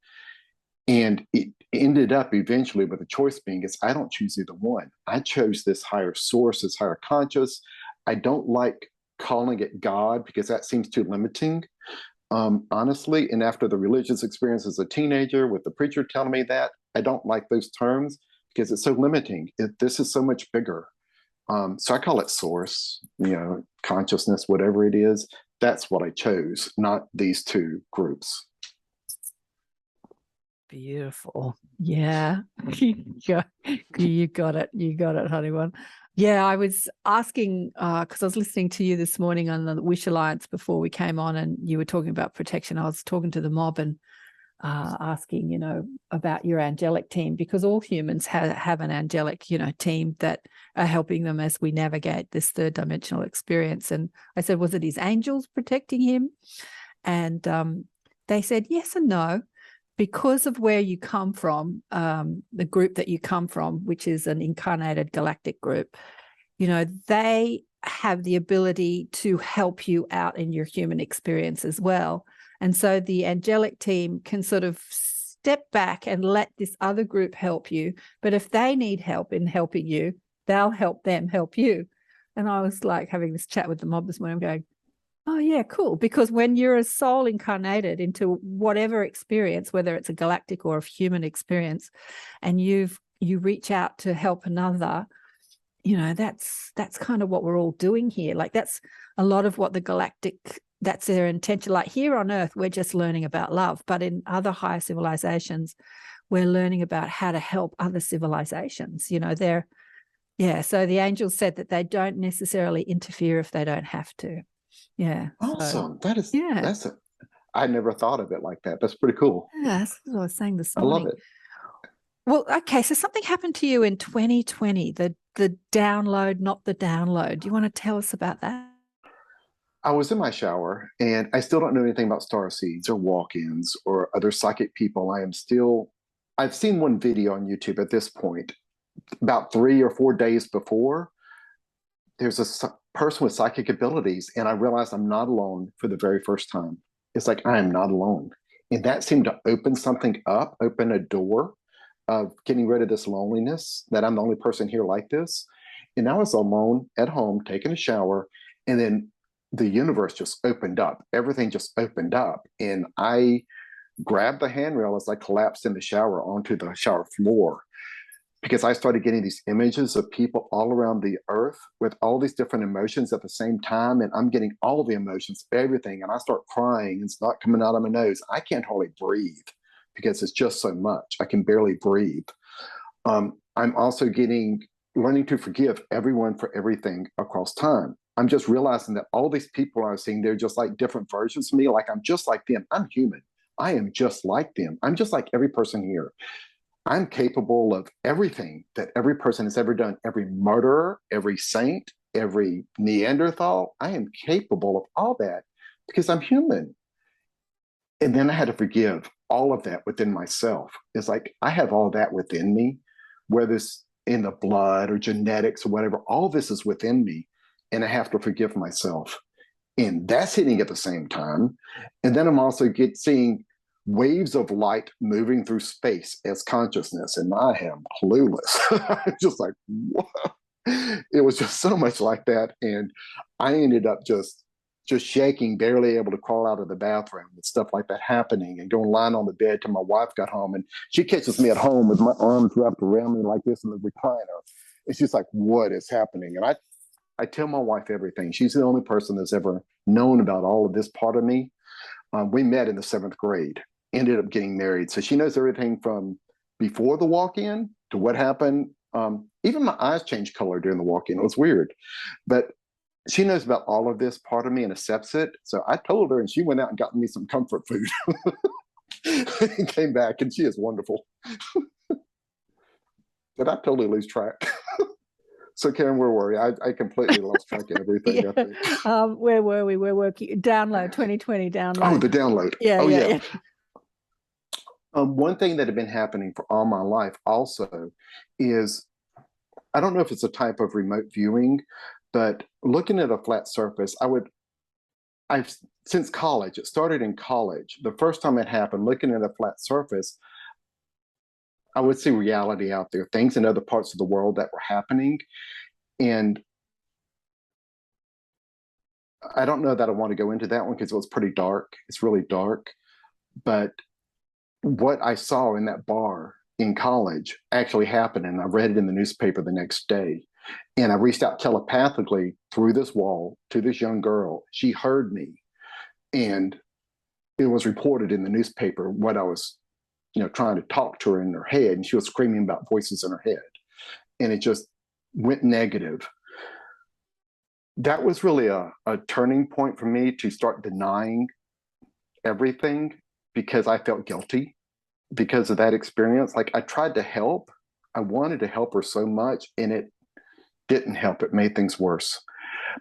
And it ended up eventually with a choice being, I don't choose either one. I chose this higher source, this higher conscious. I don't like calling it God because that seems too limiting, honestly. And after the religious experience as a teenager with the preacher telling me that, I don't like those terms because it's so limiting. This is so much bigger. So I call it source, consciousness, whatever it is. That's what I chose, not these two groups.
Beautiful. Yeah. You got it. You got it, honey one. Yeah, I was asking, because I was listening to you this morning on the Wish Alliance before we came on, and you were talking about protection. I was talking to the mob and asking, about your angelic team, because all humans have an angelic, team that are helping them as we navigate this third dimensional experience. And I said, was it his angels protecting him? And they said yes and no. Because of where you come from, the group that you come from, which is an incarnated galactic group, they have the ability to help you out in your human experience as well. And so the angelic team can sort of step back and let this other group help you. But if they need help in helping you, they'll help them help you. And I was like having this chat with the mob this morning. I'm going, Oh, yeah, cool. Because when you're a soul incarnated into whatever experience, whether it's a galactic or a human experience, and you reach out to help another, that's kind of what we're all doing here. Like that's a lot of what the galactic, that's their intention. Like here on Earth, we're just learning about love, but in other higher civilizations, we're learning about how to help other civilizations. So the angels said that they don't necessarily interfere if they don't have to. Yeah.
Awesome.
Yeah.
I never thought of it like that. That's pretty cool.
Yeah, that's what I was saying this
I love
morning.
it.
Well, okay, so something happened to you in 2020, the download, not the download. Do you want to tell us about that?
I was in my shower and I still don't know anything about star seeds or walk-ins or other psychic people. I've seen one video on YouTube at this point, about 3 or 4 days before. There's a person with psychic abilities, and I realized I'm not alone for the very first time. It's like I am not alone. And that seemed to open something up, open a door of getting rid of this loneliness, that I'm the only person here like this. And I was alone at home, taking a shower, and then the universe just opened up. Everything just opened up. And I grabbed the handrail as I collapsed in the shower onto the shower floor, because I started getting these images of people all around the earth with all these different emotions at the same time. And I'm getting all the emotions, everything. And I start crying and it's not coming out of my nose. I can't hardly breathe because it's just so much. I can barely breathe. I'm also learning to forgive everyone for everything across time. I'm just realizing that all these people I was seeing, they're just like different versions of me. Like I'm just like them. I'm human. I am just like them. I'm just like every person here. I'm capable of everything that every person has ever done. Every murderer, every saint, every Neanderthal. I am capable of all that because I'm human. And then I had to forgive all of that within myself. It's like I have all that within me, whether it's in the blood or genetics or whatever, all this is within me. And I have to forgive myself. And that's hitting at the same time. And then I'm also seeing waves of light moving through space as consciousness. And I am clueless. I'm just like, what? It was just so much like that. And I ended up just shaking, barely able to crawl out of the bathroom with stuff like that happening, and going lying on the bed till my wife got home. And she catches me at home with my arms wrapped around me like this in the recliner. And she's like, what is happening? And I tell my wife everything. She's the only person that's ever known about all of this part of me. We met in the 7th grade, ended up getting married. So she knows everything from before the walk-in to what happened. Even my eyes changed color during the walk-in. It was weird. But she knows about all of this part of me and accepts it. So I told her, and she went out and got me some comfort food and came back, and she is wonderful. But I totally lose track. So Karen, where were we? I completely lost track of everything.
Yeah. Where were we? We're working download 2020 download.
Oh, the download.
Yeah.
One thing that had been happening for all my life also is, I don't know if it's a type of remote viewing, but looking at a flat surface, since college, it started in college. The first time it happened, looking at a flat surface, I would see reality out there, things in other parts of the world that were happening. And I don't know that I want to go into that one because it was pretty dark. It's really dark. But what I saw in that bar in college actually happened, and I read it in the newspaper the next day. And I reached out telepathically through this wall to this young girl. She heard me, and it was reported in the newspaper what I was trying to talk to her in her head, and she was screaming about voices in her head, and it just went negative. That was really a turning point for me to start denying everything, because I felt guilty because of that experience. Like I tried to help. I wanted to help her so much, and it didn't help. It made things worse.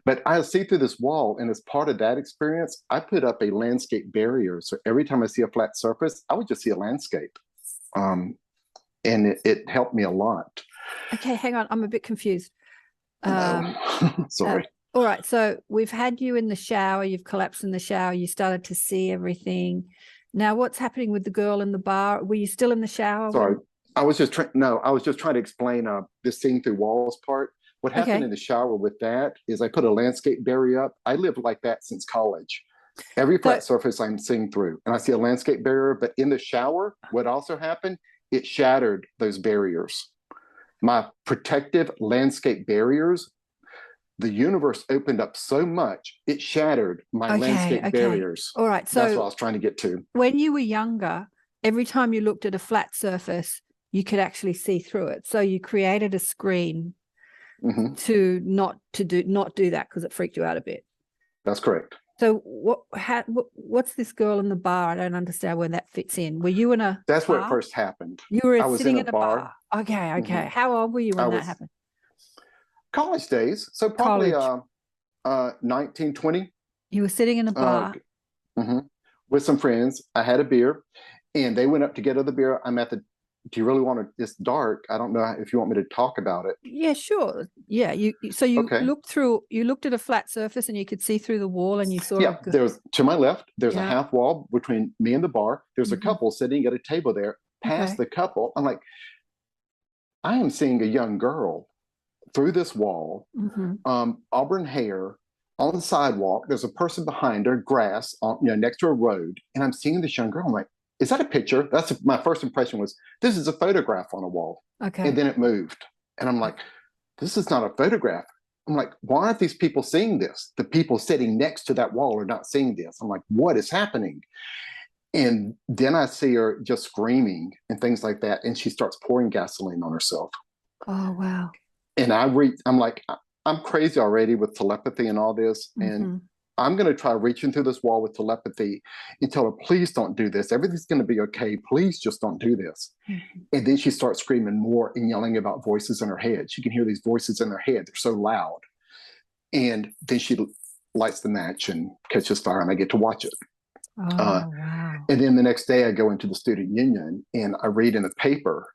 But I see through this wall, and as part of that experience, I put up a landscape barrier. So every time I see a flat surface, I would just see a landscape. And it helped me a lot.
Okay, hang on. I'm a bit confused.
Sorry.
All right. So we've had you in the shower. You've collapsed in the shower. You started to see everything. Now, what's happening with the girl in the bar? Were you still in the shower?
Sorry. I was just trying to explain this seeing through walls part. What happened
Okay.
in the shower with that is I put a landscape barrier up. I lived like that since college. Every
So,
flat surface I'm seeing through, and I see a landscape barrier. But in the shower, what also happened? It shattered those barriers. My protective landscape barriers, the universe opened up so much, it shattered my landscape barriers.
All right.
That's what I
So
was trying to get to.
when you were younger, every time you looked at a flat surface, you could actually see through it. So you created a screen
Hmm.
to not do that because it freaked you out a bit.
That's correct.
So what's this girl in the bar? I don't understand where that fits in. Were you in a
That's where it
bar?
first happened.
You were
I was
sitting
in
in
a
a
bar.
bar. Okay, okay.
Mhm.
How old were you
I
when that
was
happened?
college days, so probably
College.
19, 20.
You were sitting in a
Uh,
bar.
mhm. With some friends. I had a beer, and they went up to get other beer. I'm at the. Do you really want to? It's dark. I don't know if you want me to talk about it.
Yeah, sure. Yeah, so you
Okay.
looked at a flat surface and you could see through the wall and you saw
Yeah. There's to my left. There's a
Yeah.
half wall between me and the bar. There's a
Mhm.
couple sitting at a table there. Past
Okay.
the couple, I'm like, I am seeing a young girl through this wall,
Mhm.
auburn hair on the sidewalk. There's a person behind her, grass on, next to a road, and I'm seeing this young girl. I'm like, is that a picture? That's my first impression was this is a photograph on a wall,
Okay.
and then it moved, and I'm like, this is not a photograph. I'm like, why aren't these people seeing this? The people sitting next to that wall are not seeing this. I'm like, what is happening? And then I see her just screaming and things like that, and she starts pouring gasoline on herself.
Oh, wow.
And I'm like, I'm crazy already with telepathy and all this, and
Mhm.
I'm going to try reaching through this wall with telepathy and tell her, please don't do this. Everything's going to be okay. Please just don't do this.
Mhm.
And then she starts screaming more and yelling about voices in her head. She can hear these voices in her head. They're so loud. And then she lights the match and catches fire, and I get to watch it.
Oh, wow.
And then the next day, I go into the student union and I read in the paper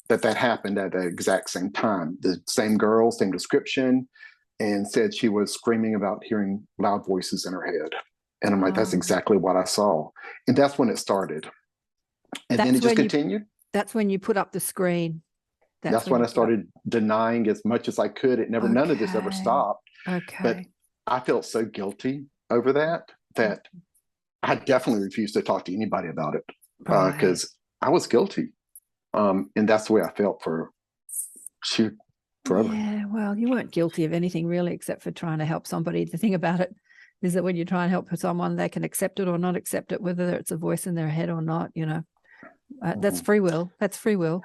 that happened at the exact same time. The same girl, same description, and said she was screaming about hearing loud voices in her head. And I'm like, that's
Oh.
exactly what I saw. And that's when it started. And then
That's
it just
when you
continued.
that's when you put up the screen.
That's when
you
I started denying as much as I could. None of this ever
Okay.
stopped. But
Okay.
I felt so guilty over that I definitely refused to talk to anybody about it
Right.
because I was guilty. And that's the way I felt for forever.
Yeah, well, you weren't guilty of anything really, except for trying to help somebody. The thing about it is that when you try and help someone, they can accept it or not accept it, whether it's a voice in their head or not, that's free will. That's free will.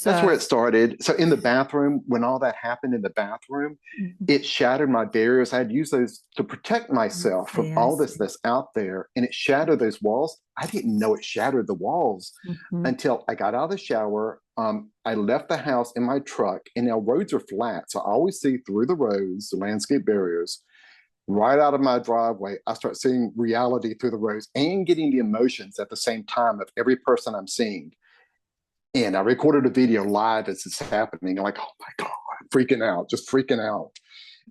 That's where
So,
it started. So in the bathroom, when all that happened in the bathroom,
Mhm.
it shattered my barriers. I had used those to protect myself
see,
from
I
all this
see.
that's out there, and it shattered those walls. I didn't know it shattered the walls
Mhm.
until I got out of the shower. I left the house in my truck, and now roads are flat, so I always see through the roads, the landscape barriers. Right out of my driveway, I start seeing reality through the roads and getting the emotions at the same time of every person I'm seeing. And I recorded a video live as it's happening. I'm like, oh my God, I'm freaking out, just freaking out.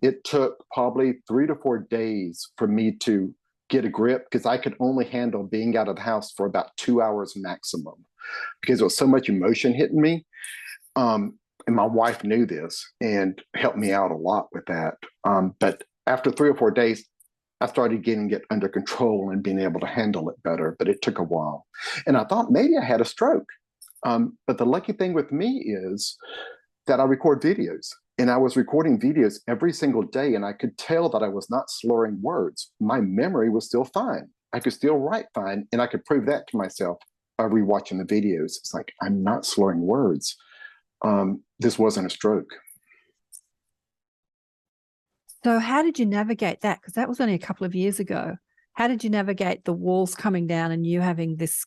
It took probably 3 to 4 days for me to get a grip because I could only handle being out of the house for about 2 hours maximum because there was so much emotion hitting me. And my wife knew this and helped me out a lot with that. But after 3 or 4 days, I started getting it under control and being able to handle it better, but it took a while. And I thought maybe I had a stroke. But the lucky thing with me is that I record videos, and I was recording videos every single day, and I could tell that I was not slurring words. My memory was still fine. I could still write fine, and I could prove that to myself by rewatching the videos. It's like, I'm not slurring words. This wasn't a stroke.
So how did you navigate that? Because that was only a couple of years ago. How did you navigate the walls coming down and you having this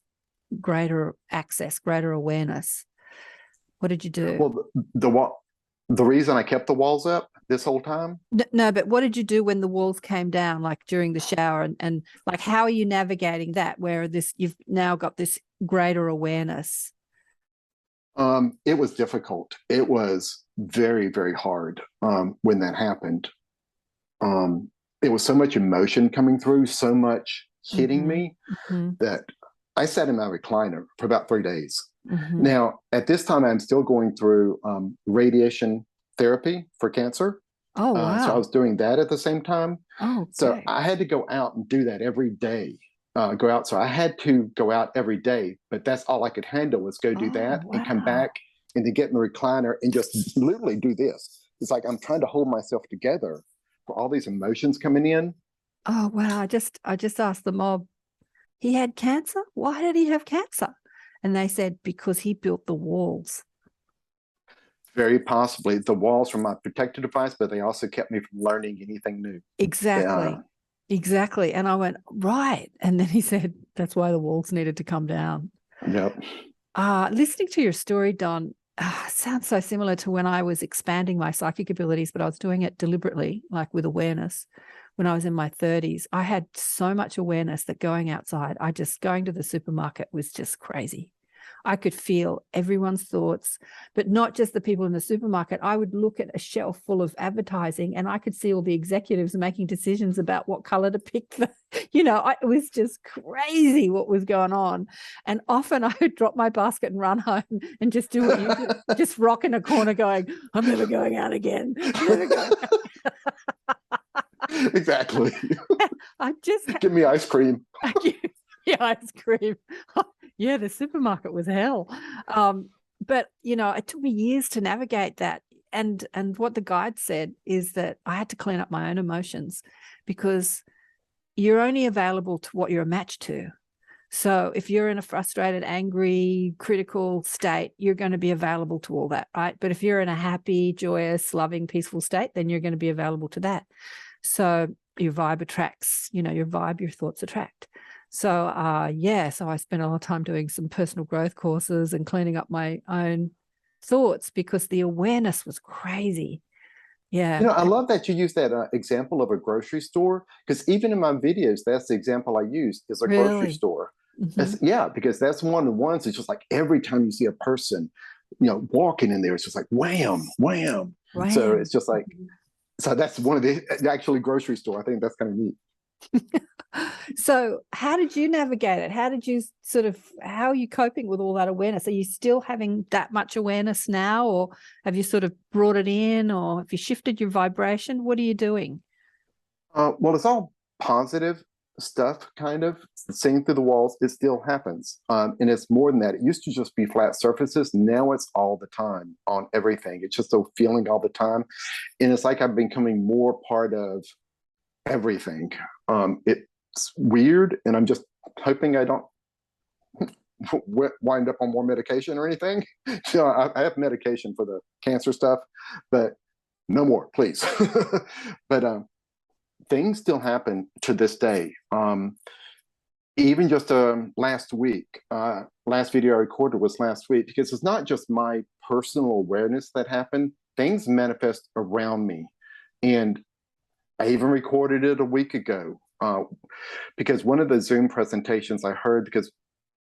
greater access, greater awareness? What did you do?
Well, the reason I kept the walls up this whole time.
No, but what did you do when the walls came down, like during the shower, and like how are you navigating that? Where you've now got this greater awareness.
It was difficult. It was very, very hard when that happened. It was so much emotion coming through, so much hitting me that I sat in my recliner for about 3 days. Now, at this time, I'm still going through radiation therapy for cancer.
Oh, wow.
So I was doing that at the same time.
Oh,
So
okay.
I had to go out and do that every day. Go out. So I had to go out every day, but that's all I could handle was go do that and come back and then get in the recliner and just literally do this. It's like I'm trying to hold myself together for all these emotions coming in.
Oh, wow. I just asked the mob, he had cancer? Why did he have cancer? And they said, because he built the walls.
Very possibly the walls were my protective device, but they also kept me from learning anything new.
Exactly. Exactly. And I went, right. And then he said, that's why the walls needed to come down.
Yep.
Listening to your story, Don, sounds so similar to when I was expanding my psychic abilities, but I was doing it deliberately, like with awareness. When I was in my 30s, I had so much awareness that going outside, going to the supermarket was just crazy. I could feel everyone's thoughts, but not just the people in the supermarket. I would look at a shelf full of advertising and I could see all the executives making decisions about what color to pick. It was just crazy what was going on. And often I would drop my basket and run home and just do what you do, just rock in a corner going, I'm never going out again. I'm never going out.
Exactly.
I just
give me ice cream.
Yeah, ice cream. Yeah, the supermarket was hell. But it took me years to navigate that. And what the guide said is that I had to clean up my own emotions because you're only available to what you're a match to. So if you're in a frustrated, angry, critical state, you're going to be available to all that, right? But if you're in a happy, joyous, loving, peaceful state, then you're going to be available to that. So your vibe attracts, your vibe, your thoughts attract. So, so I spent a lot of time doing some personal growth courses and cleaning up my own thoughts because the awareness was crazy. Yeah.
I love that you use that example of a grocery store, because even in my videos, that's the example I use is a grocery store.
Mm-hmm.
Because that's one of the ones. It's just like every time you see a person, walking in there, it's just like wham, wham.
Wham.
So it's just like, so that's one of the actually grocery store. I think that's kind of neat.
So how did you navigate it? How are you coping with all that awareness? Are you still having that much awareness now, or have you sort of brought it in, or have you shifted your vibration? What are you doing?
Well, it's all positive stuff, kind of seeing through the walls. It still happens. And it's more than that. It used to just be flat surfaces. Now it's all the time on everything. It's just a feeling all the time. And it's like I'm becoming more part of everything. It's weird, and I'm just hoping I don't wind up on more medication or anything. I have medication for the cancer stuff, but no more, please. But things still happen to this day. Even just last week, last video I recorded was last week, because it's not just my personal awareness that happened. Things manifest around me, and I even recorded it a week ago because one of the Zoom presentations I heard, because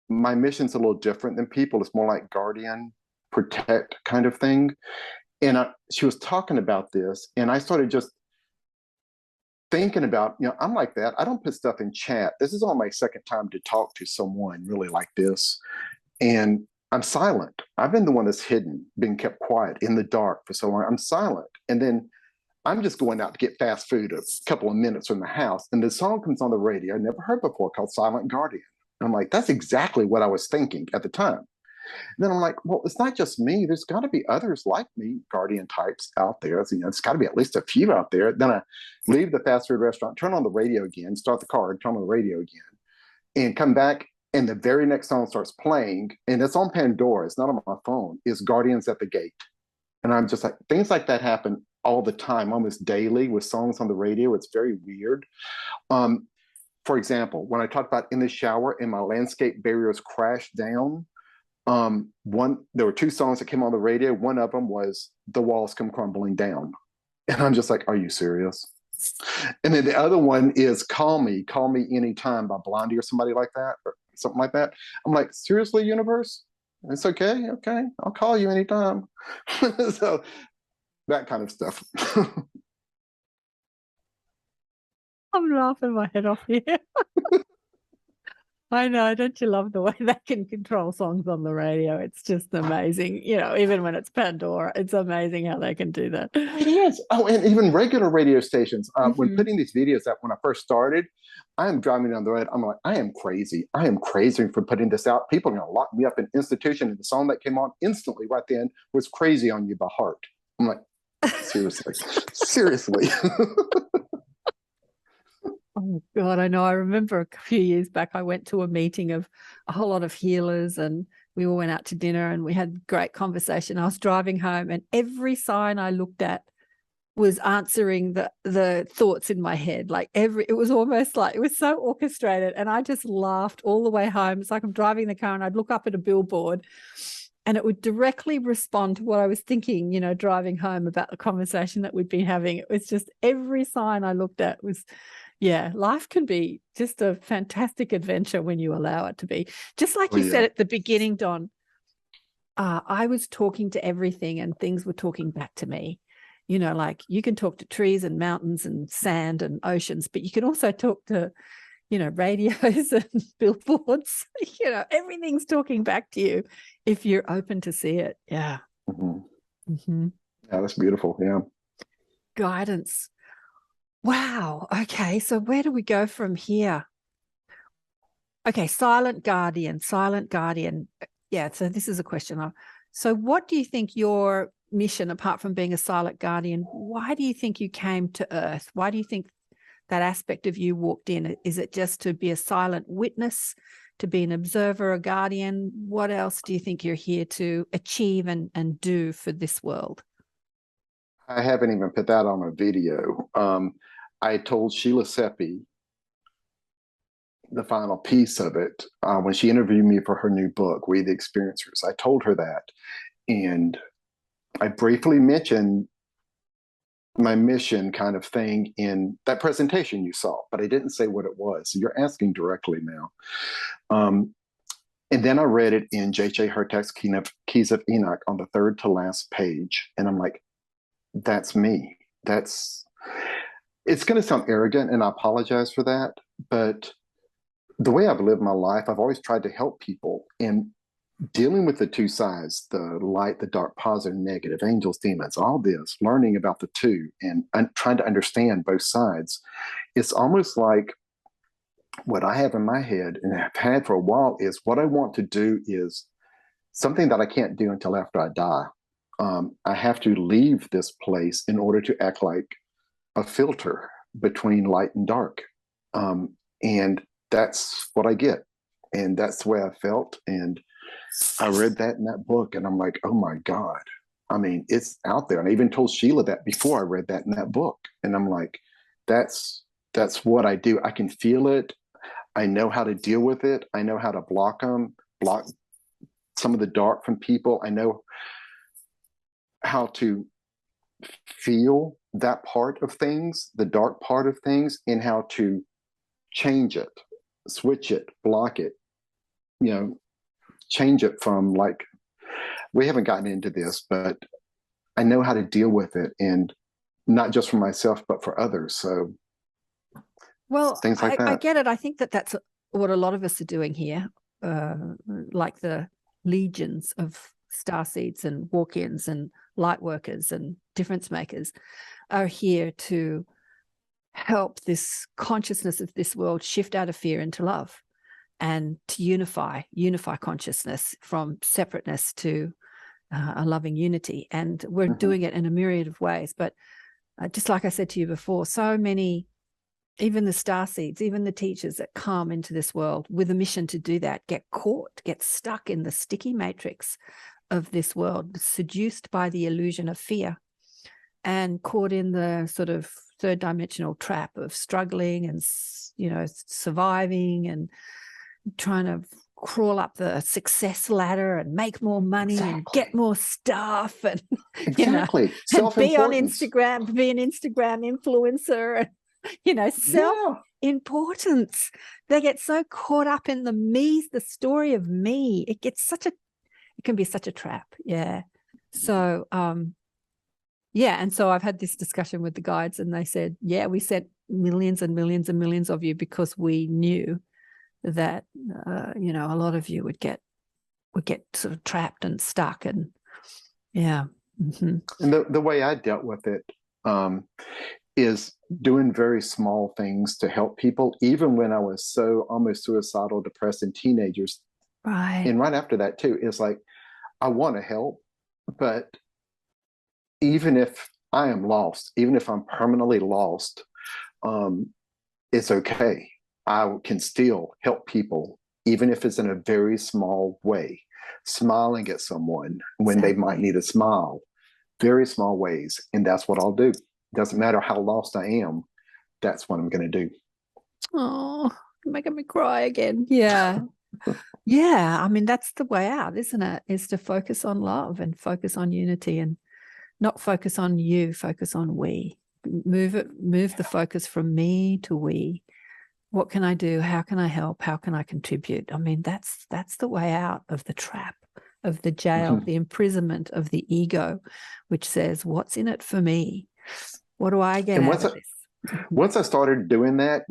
my mission's a little different than people. It's more like guardian, protect kind of thing. And she was talking about this, and I started just thinking about, I'm like that. I don't put stuff in chat. This is on my second time to talk to someone really like this. And I'm silent. I've been the one that's hidden, being kept quiet in the dark for so long. I'm silent. And then I'm just going out to get fast food a couple of minutes from the house, and the song comes on the radio I never heard before called Silent Guardian. And I'm like, that's exactly what I was thinking at the time. And then I'm like, well, it's not just me. There's got to be others like me, guardian types out there. So, it's got to be at least a few out there. Then I leave the fast food restaurant, turn on the radio again, start the car, turn on the radio again, and come back. And the very next song starts playing, and it's on Pandora. It's not on my phone. It's Guardians at the Gate. And I'm just like, things like that happen all the time, almost daily, with songs on the radio. It's very weird. For example, when I talked about in the shower and my landscape barriers crashed down, there were two songs that came on the radio. One of them was The Walls Come Crumbling Down. And I'm just like, are you serious? And then the other one is Call Me Anytime by Blondie or somebody like that, or something like that. I'm like, seriously, universe? It's okay. I'll call you anytime. So that kind of stuff.
I'm laughing my head off here. I know. Don't you love the way they can control songs on the radio? It's just amazing. Even when it's Pandora, it's amazing how they can do that.
It is. Oh, and even regular radio stations. When
Mhm.
putting these videos up, when I first started, I am driving down the road. I'm like, I am crazy. I am crazy for putting this out. People are going to lock me up in institution. And the song that came on instantly right then was "Crazy on You" by Heart. I'm like, seriously, seriously.
Oh God, I know. I remember a few years back, I went to a meeting of a whole lot of healers, and we all went out to dinner and we had great conversation. I was driving home, and every sign I looked at was answering the thoughts in my head. It was almost like it was so orchestrated, and I just laughed all the way home. It's like I'm driving the car and I'd look up at a billboard and it would directly respond to what I was thinking, driving home about the conversation that we'd been having. It was just every sign I looked at was, yeah, life can be just a fantastic adventure when you allow it to be. Just like you said at the beginning, Don, I was talking to everything and things were talking back to me. Like you can talk to trees and mountains and sand and oceans, but you can also talk to, radios and billboards. Everything's talking back to you if you're open to see it. Yeah.
Mm-hmm.
Mm-hmm.
Yeah, that's beautiful. Yeah.
Guidance. Wow. Okay. So where do we go from here? Okay. Silent guardian. Yeah. So this is a question. So what do you think your mission, apart from being a silent guardian, why do you think you came to Earth? Why do you think that aspect of you walked in? Is it just to be a silent witness, to be an observer, a guardian? What else do you think you're here to achieve and do for this world?
I haven't even put that on a video. I told Sheila Seppi the final piece of it when she interviewed me for her new book, We the Experiencers. I told her that. And I briefly mentioned my mission kind of thing in that presentation you saw, but I didn't say what it was. So you're asking directly now. And then I read it in J.J. Hurtak's Keys of Enoch on the third to last page. And I'm like, that's me. It's going to sound arrogant, and I apologize for that. But the way I've lived my life, I've always tried to help people. And dealing with the two sides, the light, the dark, positive, negative, angels, demons, all this, learning about the two and trying to understand both sides, it's almost like what I have in my head and have had for a while is what I want to do is something that I can't do until after I die. I have to leave this place in order to act like a filter between light and dark. And that's what I get. And that's the way I felt. And I read that in that book and I'm like, oh my God. I mean, it's out there. And I even told Sheila that before I read that in that book. And I'm like, that's what I do. I can feel it. I know how to deal with it. I know how to block some of the dark from people. I know how to feel that part of things, the dark part of things, and how to change it, switch it, block it, change it from like, we haven't gotten into this, but I know how to deal with it, and not just for myself, but for others. So,
well,
things like that.
I get it. I think that's what a lot of us are doing here, like the legions of starseeds and walk-ins and light workers and difference makers are here to help this consciousness of this world shift out of fear into love and to unify consciousness from separateness to a loving unity. And we're doing it in a myriad of ways. But just like I said to you before, so many, even the starseeds, even the teachers that come into this world with a mission to do that, get stuck in the sticky matrix of this world, seduced by the illusion of fear and caught in the sort of third dimensional trap of struggling and, surviving and trying to crawl up the success ladder and make more money and get more stuff and, and be on Instagram, be an Instagram influencer and, self-importance. They get so caught up in the story of me. It can be such a trap. Yeah. So, and so I've had this discussion with the guides and they said, we sent millions and millions and millions of you because we knew that a lot of you would get sort of trapped and stuck. And yeah. Mm-hmm.
And the way I dealt with it is doing very small things to help people, even when I was so almost suicidal, depressed in teenagers.
Right.
And right after that too, it's like, I want to help, but even if I am lost, even if I'm permanently lost, it's okay. I can still help people, even if it's in a very small way, smiling at someone when they might need a smile, very small ways. And that's what I'll do. Doesn't matter how lost I am. That's what I'm going to do.
Oh, making me cry again. Yeah. Yeah. I mean, that's the way out, isn't it? Is to focus on love and focus on unity, and not focus on you, focus on we. Move the focus from me to we. What can I do? How can I help? How can I contribute? I mean, that's the way out of the trap, of the jail, the imprisonment of the ego, which says, what's in it for me? What do I get out of this?
Once I started doing that,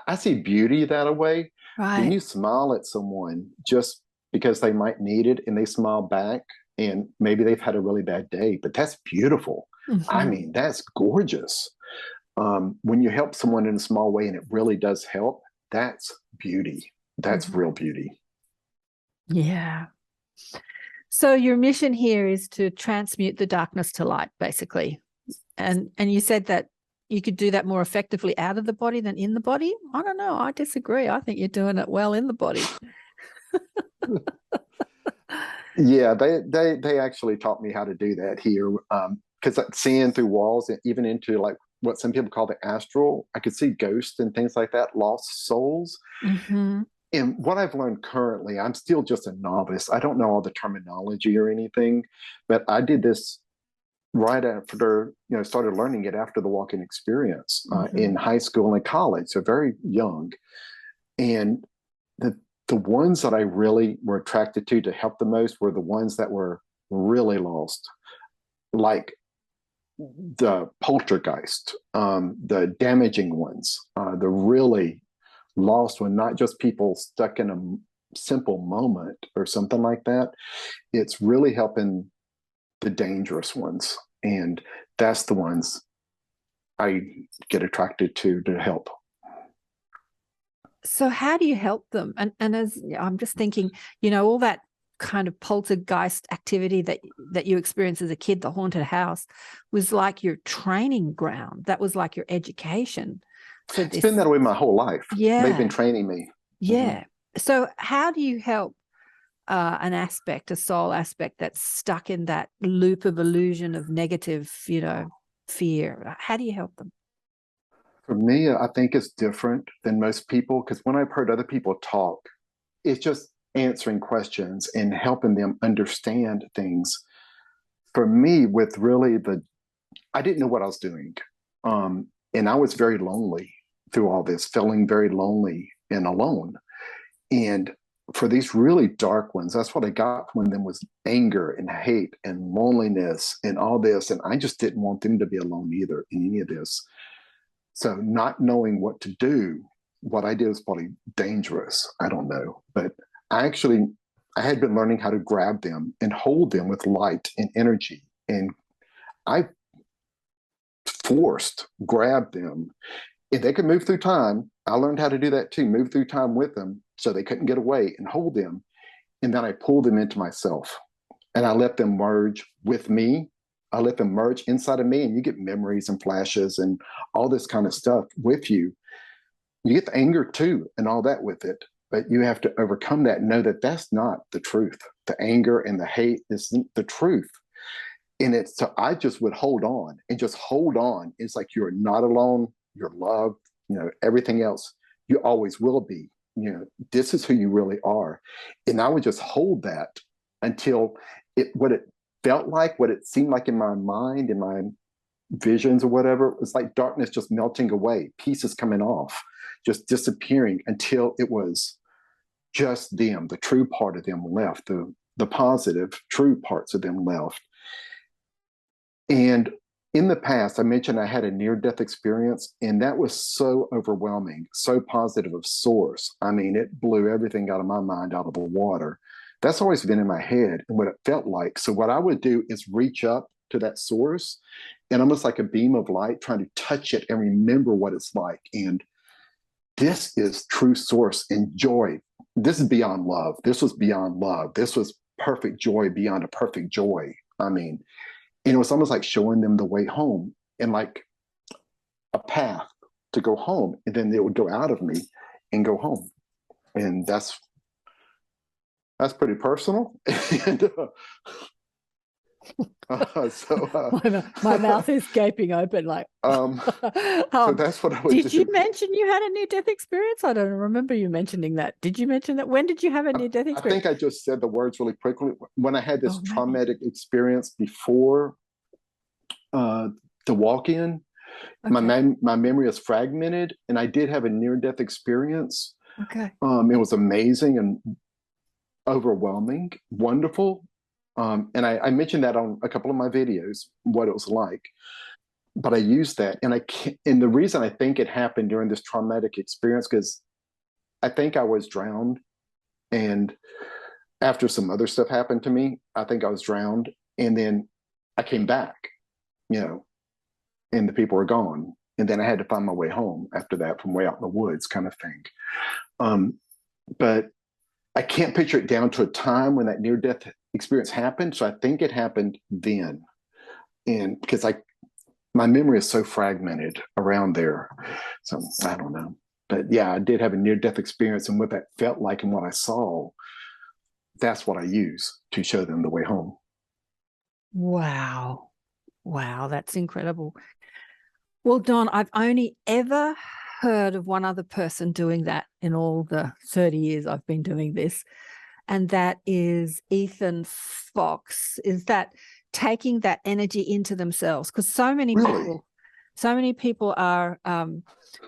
I see beauty that way.
Right.
When you smile at someone just because they might need it and they smile back, and maybe they've had a really bad day, but that's beautiful. I mean, that's gorgeous. When you help someone in a small way and it really does help, that's beauty. That's real beauty.
Yeah. So your mission here is to transmute the darkness to light, basically. And you said that you could do that more effectively out of the body than in the body. I don't know. I disagree. I think you're doing it well in the body.
Yeah, they actually taught me how to do that here. Because seeing through walls, even into like what some people call the astral, I could see ghosts and things like that, lost souls. And what I've learned currently, I'm still just a novice. I don't know all the terminology or anything, but I did this right after, started learning it after the walking experience in high school and college, so very young. And the ones that I really were attracted to help the most were the ones that were really lost, like the poltergeist, the damaging ones, the really lost one, not just people stuck in a simple moment or something like that. It's really helping the dangerous ones. And that's the ones I get attracted to help.
So how do you help them? And as I'm just thinking, all that kind of poltergeist activity that you experienced as a kid, the haunted house, was like your training ground. That was like your education. So
it's been that way my whole life.
Yeah.
They've been training me.
Yeah. So how do you help a soul aspect that's stuck in that loop of illusion of negative, fear? How do you help them?
For me, I think it's different than most people, because when I've heard other people talk, it's just answering questions and helping them understand things. For me, with really I didn't know what I was doing. And I was very lonely through all this, feeling very lonely and alone. And for these really dark ones, that's what I got from them, was anger and hate and loneliness and all this. And I just didn't want them to be alone either in any of this. So not knowing what to do, what I did was probably dangerous. I don't know. But I had been learning how to grab them and hold them with light and energy. And I grabbed them. If they could move through time, I learned how to do that too, move through time with them so they couldn't get away, and hold them. And then I pulled them into myself, and I let them merge with me. I let them merge inside of me, and you get memories and flashes and all this kind of stuff with you. You get the anger too and all that with it, but you have to overcome that and know that that's not the truth. The anger and the hate isn't the truth. And so I just would hold on and just hold on. It's like, you're not alone. You're loved, everything else. You always will be. This is who you really are. And I would just hold that until what it felt like, what it seemed like in my mind, in my visions or whatever, it was like darkness just melting away, pieces coming off, just disappearing, until it was just them, the true part of them left, the positive, true parts of them left. And In the past, I mentioned I had a near-death experience, and that was so overwhelming, so positive of source. I mean, it blew everything out of my mind out of the water. That's always been in my head and what it felt like. So what I would do is reach up to that source and almost like a beam of light, trying to touch it and remember what it's like. And this is true source and joy. This is beyond love. This was beyond love. This was perfect joy beyond a perfect joy. I mean, and it was almost like showing them the way home and like a path to go home. And then they would go out of me and go home. And that's pretty personal. And
my mouth is gaping open like.
So that's what I would
Did you mention you had a near-death experience? I don't remember you mentioning that. Did you mention that? When did you have a near-death experience?
I think I just said the words really quickly. When I had this traumatic experience before the walk-in, my memory is fragmented, and I did have a near-death experience.
Okay.
It was amazing and overwhelming, wonderful. And I mentioned that on a couple of my videos, what it was like. But I used that, and the reason I think it happened during this traumatic experience, because I think I was drowned, and after some other stuff happened to me, I think I was drowned, and then I came back, and the people were gone, and then I had to find my way home after that from way out in the woods, kind of thing. But I can't picture it down to a time when that near-death experience happened, so I think it happened then, and because my memory is so fragmented around there. So I don't know. But yeah, I did have a near-death experience, and what that felt like and what I saw, that's what I use to show them the way home.
Wow. Wow, that's incredible. Well, Don, I've only ever heard of one other person doing that in all the 30 years I've been doing this, and that is Ethan Fox. Is that taking that energy into themselves? Because so many people are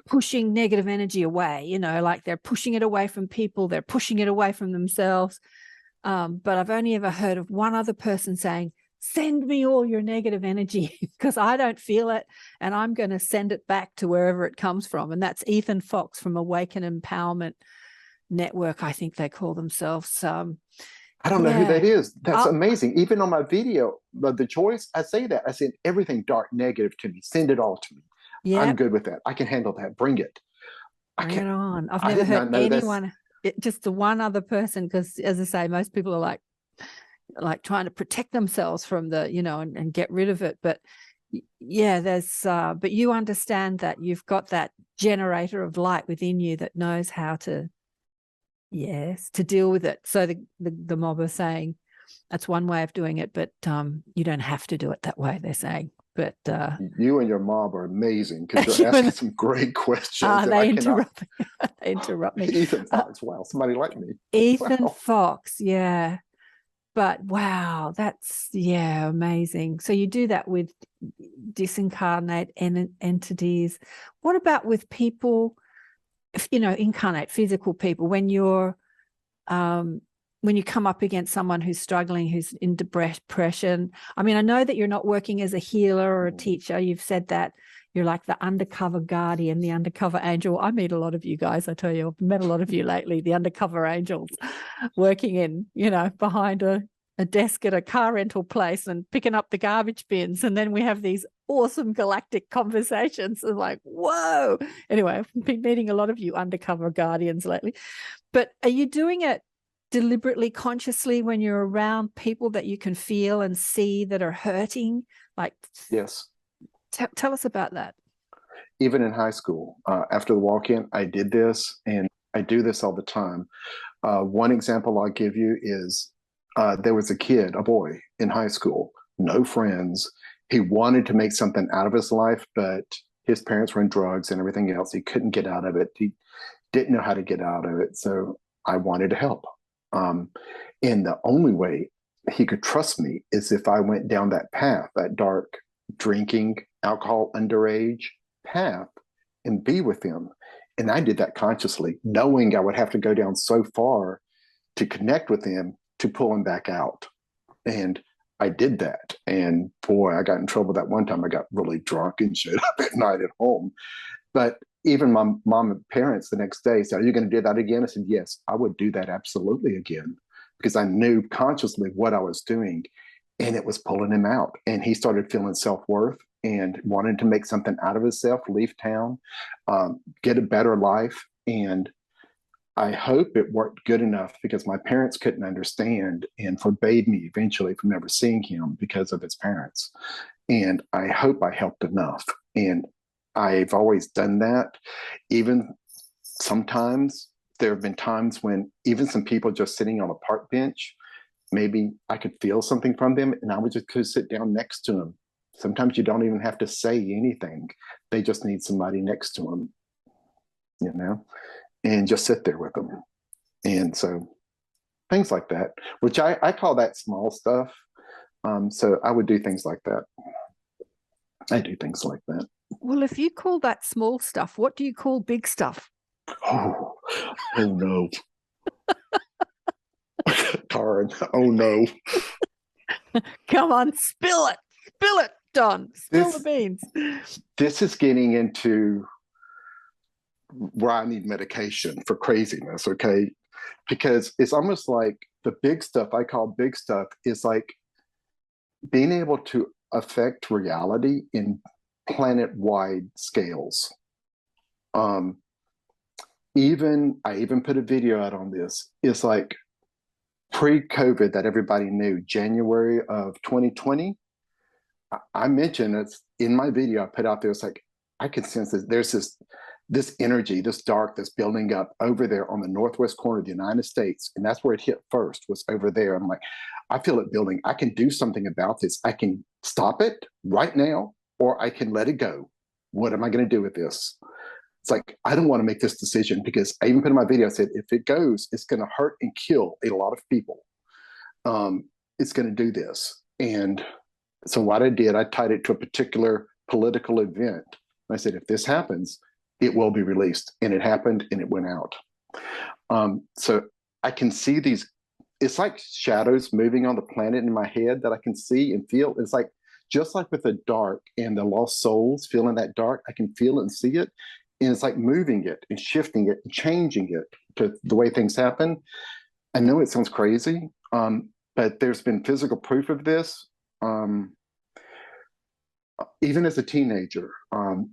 pushing negative energy away, like they're pushing it away from people, they're pushing it away from themselves. But I've only ever heard of one other person saying, send me all your negative energy because I don't feel it, and I'm going to send it back to wherever it comes from. And that's Ethan Fox from Awaken Empowerment Network, I think they call themselves.
I don't know who that is. That's amazing. Even on my video, the choice, I say that. I said, everything dark, negative to me, send it all to me. Yep. I'm good with that. I can handle that. Bring it.
Bring it on. I've never heard anyone, just the one other person, because as I say, most people are like trying to protect themselves from the, and get rid of it. But yeah, but you understand that you've got that generator of light within you that knows how to, to deal with it. So the mob are saying that's one way of doing it, but you don't have to do it that way, they're saying. But
you and your mob are amazing because you're asking some great questions.
They interrupt me. They interrupt me.
Ethan Fox, wow, somebody like me.
Ethan Fox, yeah. But wow, that's amazing. So you do that with disincarnate entities. What about with people, incarnate physical people, when you come up against someone who's struggling, who's in depression? I mean, I know that you're not working as a healer or a teacher. You've said that you're like the undercover guardian, the undercover angel. I meet a lot of you guys. I tell you, I've met a lot of you lately, the undercover angels working in, behind a desk at a car rental place and picking up the garbage bins. And then we have these awesome galactic conversations. It's like, whoa. Anyway, I've been meeting a lot of you undercover guardians lately. But are you doing it deliberately, consciously, when you're around people that you can feel and see that are hurting?
Yes.
Tell us about that.
Even in high school, after the walk-in, I did this, and I do this all the time. One example I'll give you is there was a boy in high school, no friends. He wanted to make something out of his life, but his parents were in drugs and everything else. He couldn't get out of it. He didn't know how to get out of it. So I wanted to help. And the only way he could trust me is if I went down that path, that dark drinking, alcohol, underage path, and be with him. And I did that consciously, knowing I would have to go down so far to connect with him, to pull him back out. And I did that. And boy, I got in trouble that one time. I got really drunk and showed up at night at home. But even my mom and parents the next day said, "Are you going to do that again?" I said, "Yes, I would do that absolutely again," because I knew consciously what I was doing, and it was pulling him out. And he started feeling self-worth and wanted to make something out of himself, leave town, get a better life. And I hope it worked good enough because my parents couldn't understand and forbade me eventually from ever seeing him because of his parents. And I hope I helped enough. And I've always done that. Even sometimes there have been times when even some people just sitting on a park bench, maybe I could feel something from them and I would just go sit down next to them. Sometimes you don't even have to say anything. They just need somebody next to them, you know, and just sit there with them. And so things like that, which I call that small stuff. So I would do things like that. I do things like that.
Well, if you call that small stuff, what do you call big stuff?
Oh, oh no. Karen, oh no.
Come on, spill it, Don, spill the beans.
This is getting into where I need medication for craziness, okay? Because it's almost like the big stuff I call big stuff is like being able to affect reality in planet-wide scales. I even put a video out on this. It's like pre-COVID that everybody knew, January of 2020. I mentioned it's in my video I put out there. It's like I can sense that there's this energy, this dark that's building up over there on the northwest corner of the United States. And that's where it hit first, was over there. I'm like, I feel it building. I can do something about this. I can stop it right now, or I can let it go. What am I going to do with this? It's like, I don't want to make this decision because I even put in my video, I said, if it goes, it's going to hurt and kill a lot of people. It's going to do this. And so what I did, I tied it to a particular political event. I said, if this happens, it will be released. And it happened and it went out. So I can see these, it's like shadows moving on the planet in my head that I can see and feel. It's like, just like with the dark and the lost souls feeling that dark, I can feel it and see it. And it's like moving it and shifting it and changing it to the way things happen. I know it sounds crazy, but there's been physical proof of this. Even as a teenager,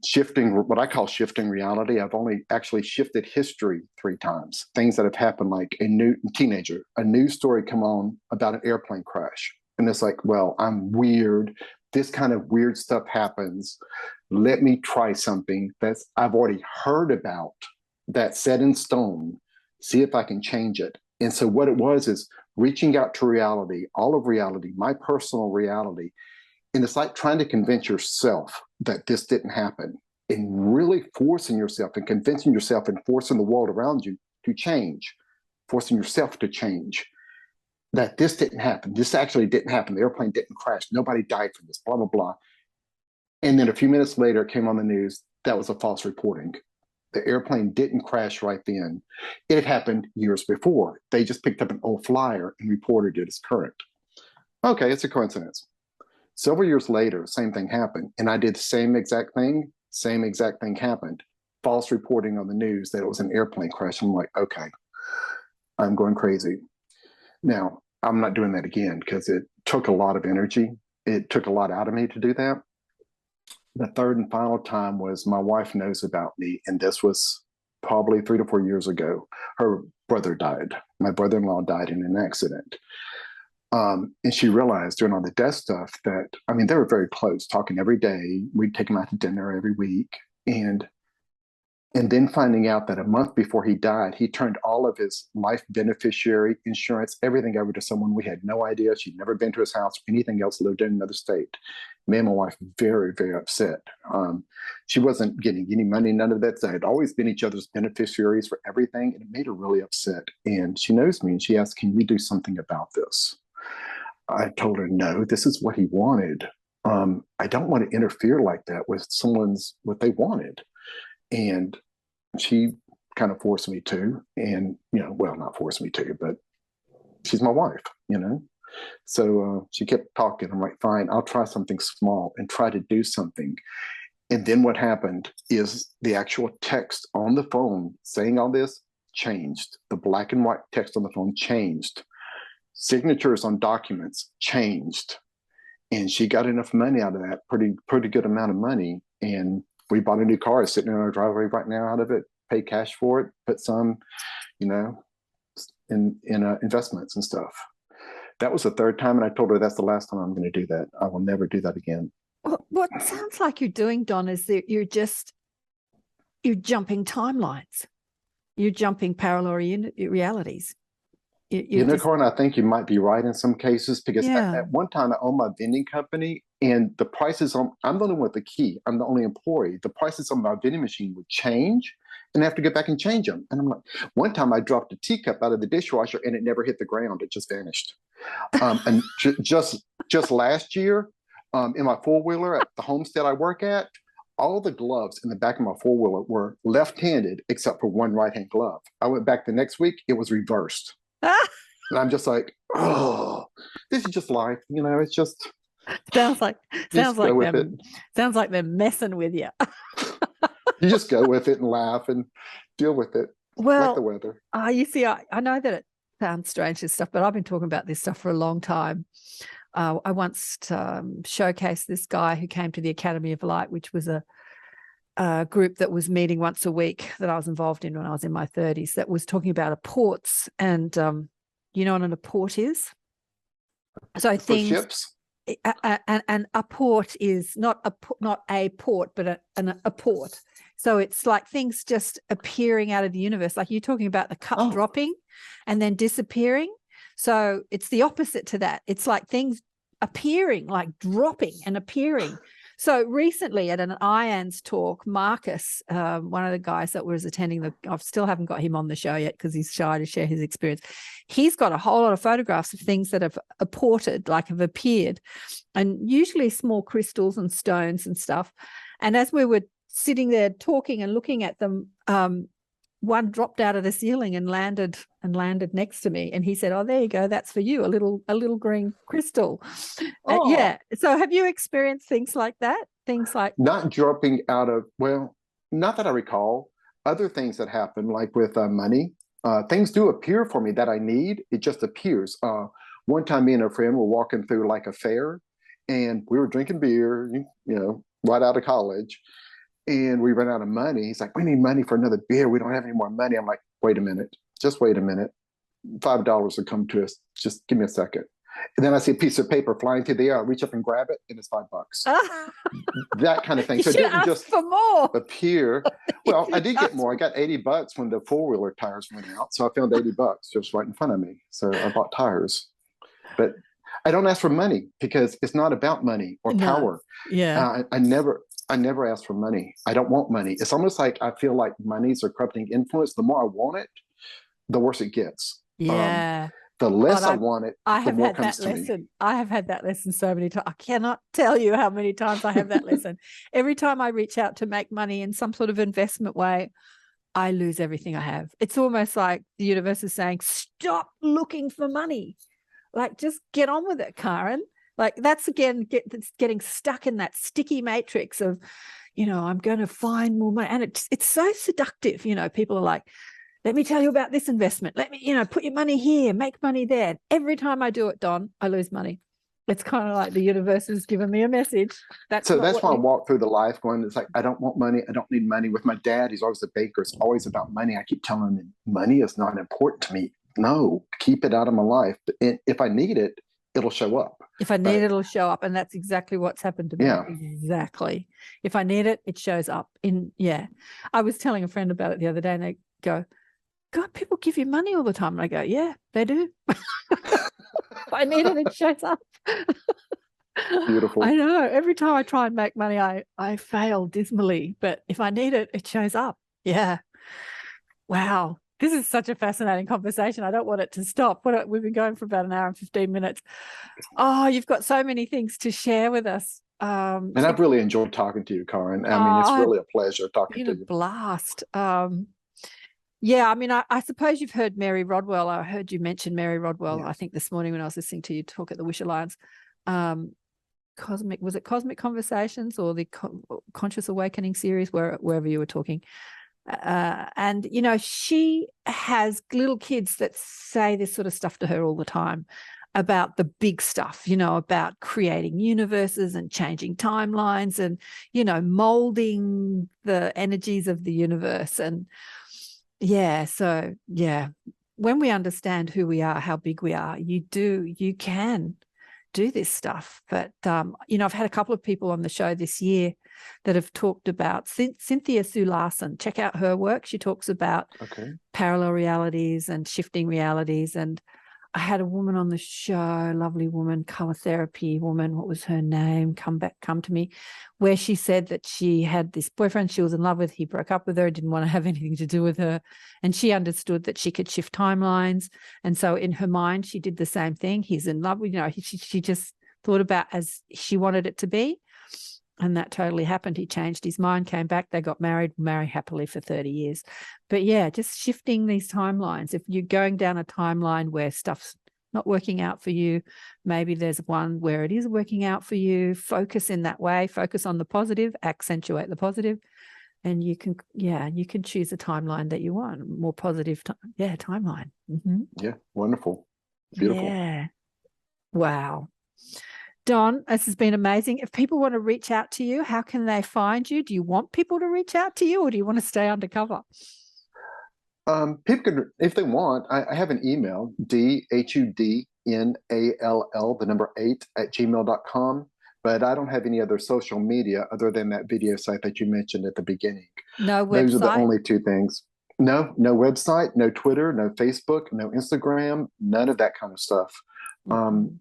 shifting what I call shifting reality. I've only actually shifted history 3 times. Things that have happened, like a news story come on about an airplane crash. And it's like, well, I'm weird. This kind of weird stuff happens. Let me try something that's I've already heard about, that's set in stone, see if I can change it. And so what it was is reaching out to reality, all of reality, my personal reality. And it's like trying to convince yourself that this didn't happen, and really forcing yourself and convincing yourself and forcing the world around you to change, forcing yourself to change, that this didn't happen. This actually didn't happen. The airplane didn't crash. Nobody died from this, blah, blah, blah. And then a few minutes later, it came on the news. That was a false reporting. The airplane didn't crash right then. It had happened years before. They just picked up an old flyer and reported it as current. Okay, it's a coincidence. Several years later, same thing happened. And I did the same exact thing happened. False reporting on the news that it was an airplane crash. I'm like, okay, I'm going crazy. Now, I'm not doing that again because it took a lot of energy. It took a lot out of me to do that. The third and final time was my wife knows about me, and this was probably 3 to 4 years ago. Her brother died. My brother-in-law died in an accident. And she realized during all the death stuff that, I mean, they were very close, talking every day. We'd take him out to dinner every week. And then finding out that a month before he died, he turned all of his life beneficiary insurance, everything over to someone we had no idea. She'd never been to his house, anything else, lived in another state. Me and my wife, very, very upset. She wasn't getting any money, none of that. They had always been each other's beneficiaries for everything, and it made her really upset. And she knows me, and she asked, can we do something about this? I told her, no, this is what he wanted. I don't want to interfere like that with what they wanted. And she kind of forced me to, and, well, not forced me to, but she's my wife, So she kept talking. I'm like, fine, I'll try something small and try to do something. And then what happened is the actual text on the phone saying all this changed. The black and white text on the phone changed. Signatures on documents changed. And she got enough money out of that, pretty good amount of money. And we bought a new car. It's sitting in our driveway right now out of it, pay cash for it, put some, in investments and stuff. That was the third time. And I told her that's the last time I'm going to do that. I will never do that again.
What sounds like you're doing, Don, is that you're jumping timelines. You're jumping parallel realities.
Corin, I think you might be right in some cases, because at one time I owned my vending company, and the prices I'm the only one with the key. I'm the only employee. The prices on my vending machine would change, and I have to go back and change them. And I'm like, one time I dropped a teacup out of the dishwasher and it never hit the ground. It just vanished. And just last year, in my four-wheeler at the homestead I work at, all the gloves in the back of my four-wheeler were left-handed except for one right-hand glove. I went back the next week, it was reversed. And I'm just like, oh, this is just life. It's just
sounds like they're messing with you.
You just go with it and laugh and deal with it.
Well,
like the weather.
You see, I know that it sounds strange, this stuff, but I've been talking about this stuff for a long time. I once showcased this guy who came to the Academy of Light, which was a group that was meeting once a week that I was involved in when I was in my 30s, that was talking about apports. And you know what an apport is? So things,
ships?
And apport is not a port, but an apport. So it's like things just appearing out of the universe, like you're talking about the cup dropping and then disappearing. So it's the opposite to that. It's like things appearing, like dropping and appearing. So recently at an IANS talk, Marcus, one of the guys that was attending I still haven't got him on the show yet because he's shy to share his experience. He's got a whole lot of photographs of things that have apported, like have appeared, and usually small crystals and stones and stuff. And as we were sitting there talking and looking at them, one dropped out of the ceiling and landed next to me. And he said, "Oh, there you go. That's for you. A little green crystal." Yeah. So have you experienced things like that? Things like
not dropping out of, well, not that I recall. Other things that happen, like with money, things do appear for me that I need. It just appears. One time me and a friend were walking through like a fair, and we were drinking beer, right out of college. And we ran out of money. He's like, "We need money for another beer. We don't have any more money." I'm like, "Wait a minute. Just wait a minute. $5 will come to us. Just give me a second." And then I see a piece of paper flying through the air. I reach up and grab it, and it's $5. That kind of thing. So it didn't just
for more.
appear. Well, I did get more. I got $80 when the four-wheeler tires went out. So I found $80 just right in front of me. So I bought tires. But I don't ask for money because it's not about money or power.
Yeah.
I never ask for money. I don't want money. It's almost like I feel like money's a corrupting influence. The more I want it, the worse it gets.
Yeah.
The less I want it, the more it comes to me.
I have had that lesson so many times. I cannot tell you how many times I have that lesson. Every time I reach out to make money in some sort of investment way, I lose everything I have. It's almost like the universe is saying, "Stop looking for money. Like, just get on with it, Karen." Like that's getting stuck in that sticky matrix of, I'm going to find more money. And it's so seductive. People are like, "Let me tell you about this investment. Let me, put your money here, make money there." Every time I do it, Don, I lose money. It's kind of like the universe has given me a message. That's why I walk through the life going, it's like, I don't want money. I don't need money. With my dad, he's always a banker. It's always about money. I keep telling him money is not important to me. No, keep it out of my life. But if I need it, it'll show up. If I need it, it'll show up. And that's exactly what's happened to me.
Yeah.
Exactly. If I need it, it shows up. I was telling a friend about it the other day, and they go, "God, people give you money all the time." And I go, "Yeah, they do." If I need it, it shows up.
Beautiful.
I know. Every time I try and make money, I fail dismally. But if I need it, it shows up. Yeah. Wow. This is such a fascinating conversation. I don't want it to stop. We've been going for about an hour and 15 minutes. Oh, you've got so many things to share with us.
And I've really enjoyed talking to you, Karen. I mean, it's really a pleasure talking to you.
Blast. Yeah, I mean, I suppose you've heard Mary Rodwell. I heard you mention Mary Rodwell,
Yeah.
I think this morning when I was listening to you talk at the Wish Alliance. Cosmic Conversations or the Conscious Awakening series, wherever you were talking. And, you know, she has little kids that say this sort of stuff to her all the time about the big stuff, you know, about creating universes and changing timelines and, you know, molding the energies of the universe. And yeah, so yeah, when we understand who we are, how big we are, you can do this stuff. But, you know, I've had a couple of people on the show this year that have talked about Cynthia Sue Larson. Check out her work. She talks about parallel realities and shifting realities. And I had a woman on the show, lovely woman, color therapy woman. What was her name? Come to me, where she said that she had this boyfriend she was in love with. He broke up with her, didn't want to have anything to do with her. And she understood that she could shift timelines. And so in her mind, she did the same thing. He's in love with, you know, she just thought about as she wanted it to be. And that totally happened. He changed his mind, came back, they got married happily for 30 years. But yeah, just shifting these timelines. If you're going down a timeline where stuff's not working out for you, maybe there's one where it is working out for you. Focus in that way, focus on the positive, accentuate the positive, and you can choose a timeline that you want, more positive timeline. Mm-hmm.
Yeah, wonderful. Beautiful.
Yeah. Wow. Don, this has been amazing. If people want to reach out to you, how can they find you? Do you want people to reach out to you or do you want to stay undercover?
People can, if they want, I have an email, DHUDNALL, the number 8 @gmail.com, but I don't have any other social media other than that video site that you mentioned at the beginning.
No website?
Those are the only two things. No website, no Twitter, no Facebook, no Instagram, none of that kind of stuff.
Mm-hmm.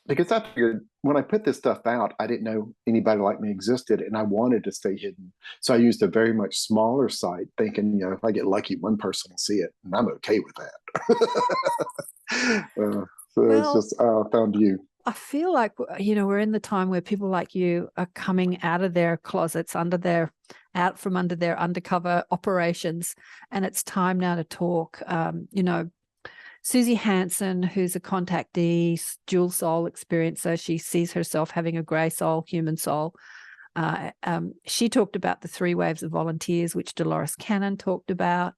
Because I figured when I put this stuff out, I didn't know anybody like me existed and I wanted to stay hidden. So I used a very much smaller site thinking, you know, if I get lucky, one person will see it and I'm okay with that. It's just, I found you.
I feel like, you know, we're in the time where people like you are coming out of their closets, out from under their undercover operations. And it's time now to talk. You know, Susie Hansen, who's a contactee, dual soul experiencer, she sees herself having a grey soul, human soul. She talked about the 3 waves of volunteers, which Dolores Cannon talked about.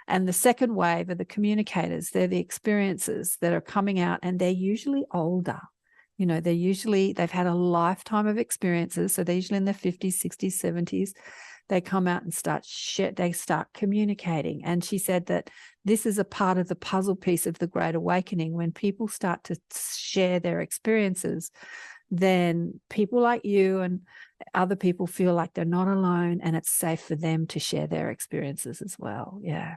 And the second wave are the communicators. They're the experiencers that are coming out, and they're usually older. You know, they've had a lifetime of experiences. So they're usually in their 50s, 60s, 70s. They come out and they start communicating. And she said that this is a part of the puzzle piece of the Great Awakening. When people start to share their experiences, then people like you and other people feel like they're not alone and it's safe for them to share their experiences as well. Yeah.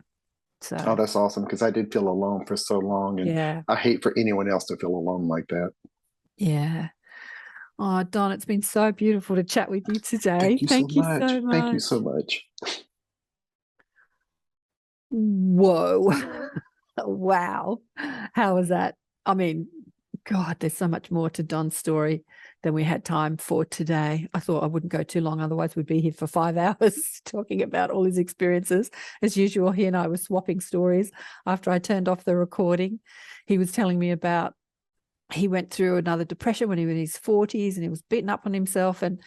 So.
Oh, that's awesome, because I did feel alone for so long. And I hate for anyone else to feel alone like that.
Yeah. Oh, Don, it's been so beautiful to chat with you today.
Thank you so much. Thank you so much.
Whoa. Wow. How was that? I mean, God, there's so much more to Don's story than we had time for today. I thought I wouldn't go too long, otherwise we'd be here for 5 hours talking about all his experiences. As usual, he and I were swapping stories after I turned off the recording. He was telling me about he went through another depression when he was in his 40s and he was beaten up on himself. And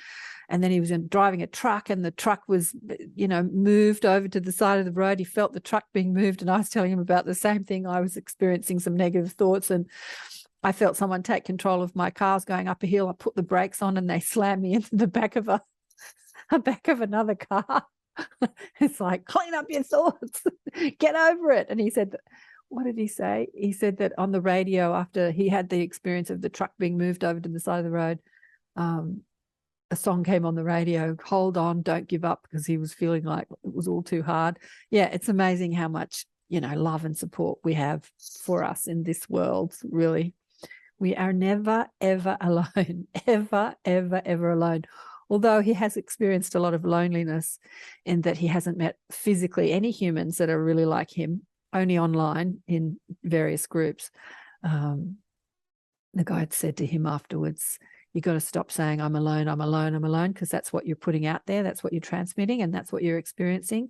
then he was driving a truck and the truck was, you know, moved over to the side of the road. He felt the truck being moved. And I was telling him about the same thing. I was experiencing some negative thoughts and I felt someone take control of my car. I was going up a hill. I put the brakes on and they slammed me into the back of another car. It's like, clean up your thoughts, get over it. And he said, what did he say? He said that on the radio, after he had the experience of the truck being moved over to the side of the road, a song came on the radio, Hold On, Don't Give Up, because he was feeling like it was all too hard. Yeah, it's amazing how much, you know, love and support we have for us in this world, really. We are never, ever alone, ever, ever, ever alone. Although he has experienced a lot of loneliness in that he hasn't met physically any humans that are really like him, only online in various groups. The guide said to him afterwards, you got to stop saying, I'm alone, I'm alone, I'm alone, because that's what you're putting out there. That's what you're transmitting and that's what you're experiencing.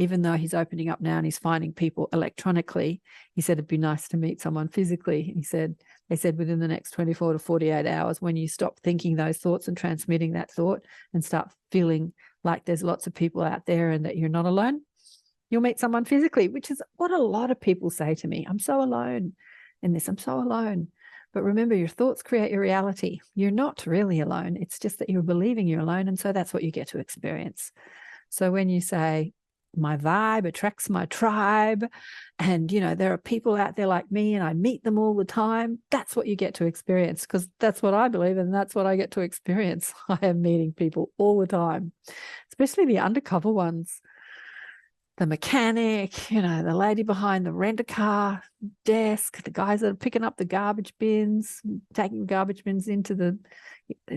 even though he's opening up now and he's finding people electronically, he said it'd be nice to meet someone physically. He said, they said within the next 24 to 48 hours, when you stop thinking those thoughts and transmitting that thought and start feeling like there's lots of people out there and that you're not alone, you'll meet someone physically, which is what a lot of people say to me. I'm so alone in this. I'm so alone. But remember, your thoughts create your reality. You're not really alone. It's just that you're believing you're alone. And so that's what you get to experience. So when you say, my vibe attracts my tribe, and, you know, there are people out there like me and I meet them all the time, that's what you get to experience, because that's what I believe and that's what I get to experience. I am meeting people all the time, especially the undercover ones. The mechanic, you know, the lady behind the rent-a-car desk, the guys that are picking up the garbage bins, taking garbage bins into the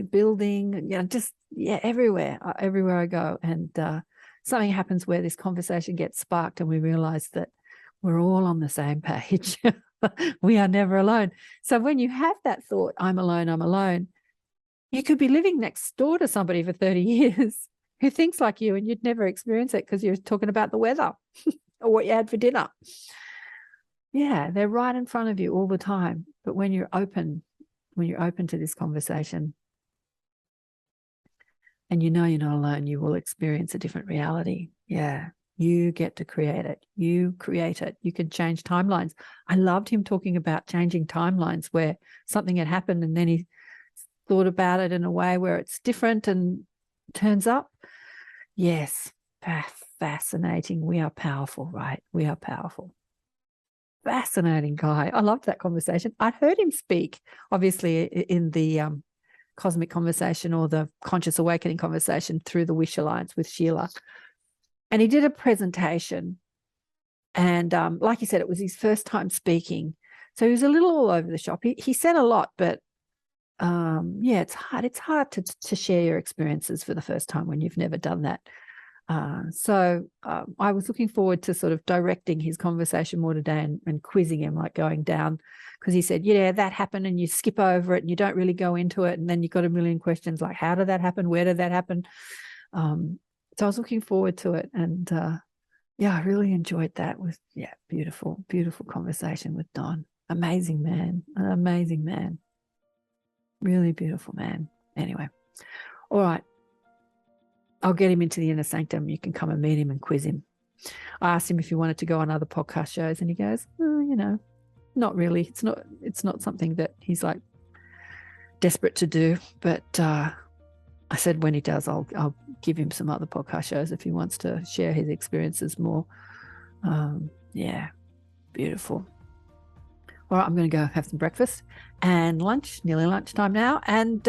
building, you know, just, yeah, everywhere I go. And something happens where this conversation gets sparked and we realize that we're all on the same page. We are never alone. So when you have that thought, I'm alone, you could be living next door to somebody for 30 years. Who thinks like you, and you'd never experience it because you're talking about the weather or what you had for dinner. Yeah, they're right in front of you all the time. But when you're open to this conversation and you know you're not alone, you will experience a different reality. Yeah, you get to create it. You create it. You can change timelines. I loved him talking about changing timelines where something had happened and then he thought about it in a way where it's different and turns up. Yes, fascinating. We are powerful, right? We are powerful. Fascinating guy. I loved that conversation. I heard him speak, obviously, in the cosmic conversation or the conscious awakening conversation through the Wish Alliance with Sheila. And he did a presentation. And like you said, it was his first time speaking. So he was a little all over the shop. He said a lot, but yeah, it's hard. It's hard to share your experiences for the first time when you've never done that. So I was looking forward to sort of directing his conversation more today and quizzing him, like going down, because he said, yeah, that happened, and you skip over it and you don't really go into it. And then you've got a million questions like, how did that happen? Where did that happen? So I was looking forward to it. And yeah, I really enjoyed that. Beautiful, beautiful conversation with Don. Amazing man, an amazing man. Really beautiful man. Anyway, all right. I'll get him into the inner sanctum. You can come and meet him and quiz him. I asked him if he wanted to go on other podcast shows, and he goes, you know, not really. It's not something that he's like desperate to do. But I said when he does, I'll give him some other podcast shows if he wants to share his experiences more. Yeah, beautiful. All right, I'm going to go have some breakfast and lunch, nearly lunchtime now, and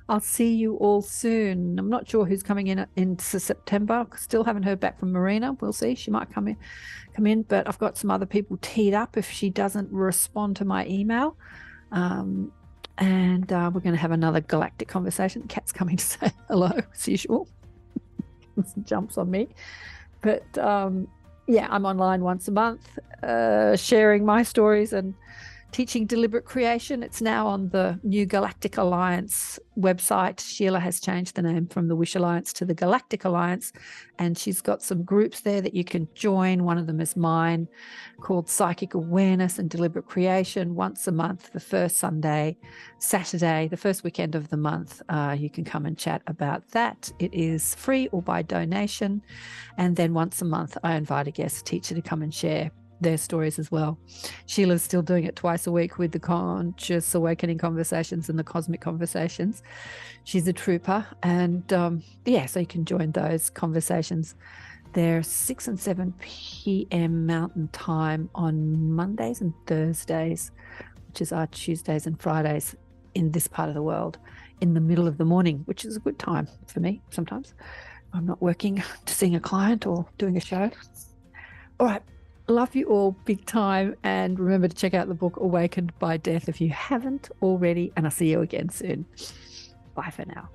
I'll see you all soon. I'm not sure who's coming in into September. Still haven't heard back from Marina. We'll see. She might come in, but I've got some other people teed up if she doesn't respond to my email. And we're going to have another galactic conversation. Kat's coming to say hello, as usual. Jumps on me. But yeah, I'm online once a month, sharing my stories and teaching deliberate creation. It's now on the new Galactic Alliance website. Sheila has changed the name from the Wish Alliance to the Galactic Alliance, and she's got some groups there that you can join. One of them is mine, called Psychic Awareness and Deliberate Creation. Once a month, the first Saturday, the first weekend of the month, you can come and chat about that. It is free or by donation. And then once a month, I invite a guest teacher to come and share their stories as well. Sheila's still doing it twice a week with the conscious awakening conversations and the cosmic conversations. She's a trooper, and yeah, so you can join those conversations. They're 6 and 7 p.m. Mountain Time on Mondays and Thursdays, which is our Tuesdays and Fridays in this part of the world, in the middle of the morning, which is a good time for me sometimes. I'm not working to seeing a client or doing a show. All right. Love you all big time, and remember to check out the book Awakened by Death if you haven't already, and I'll see you again soon. Bye for now.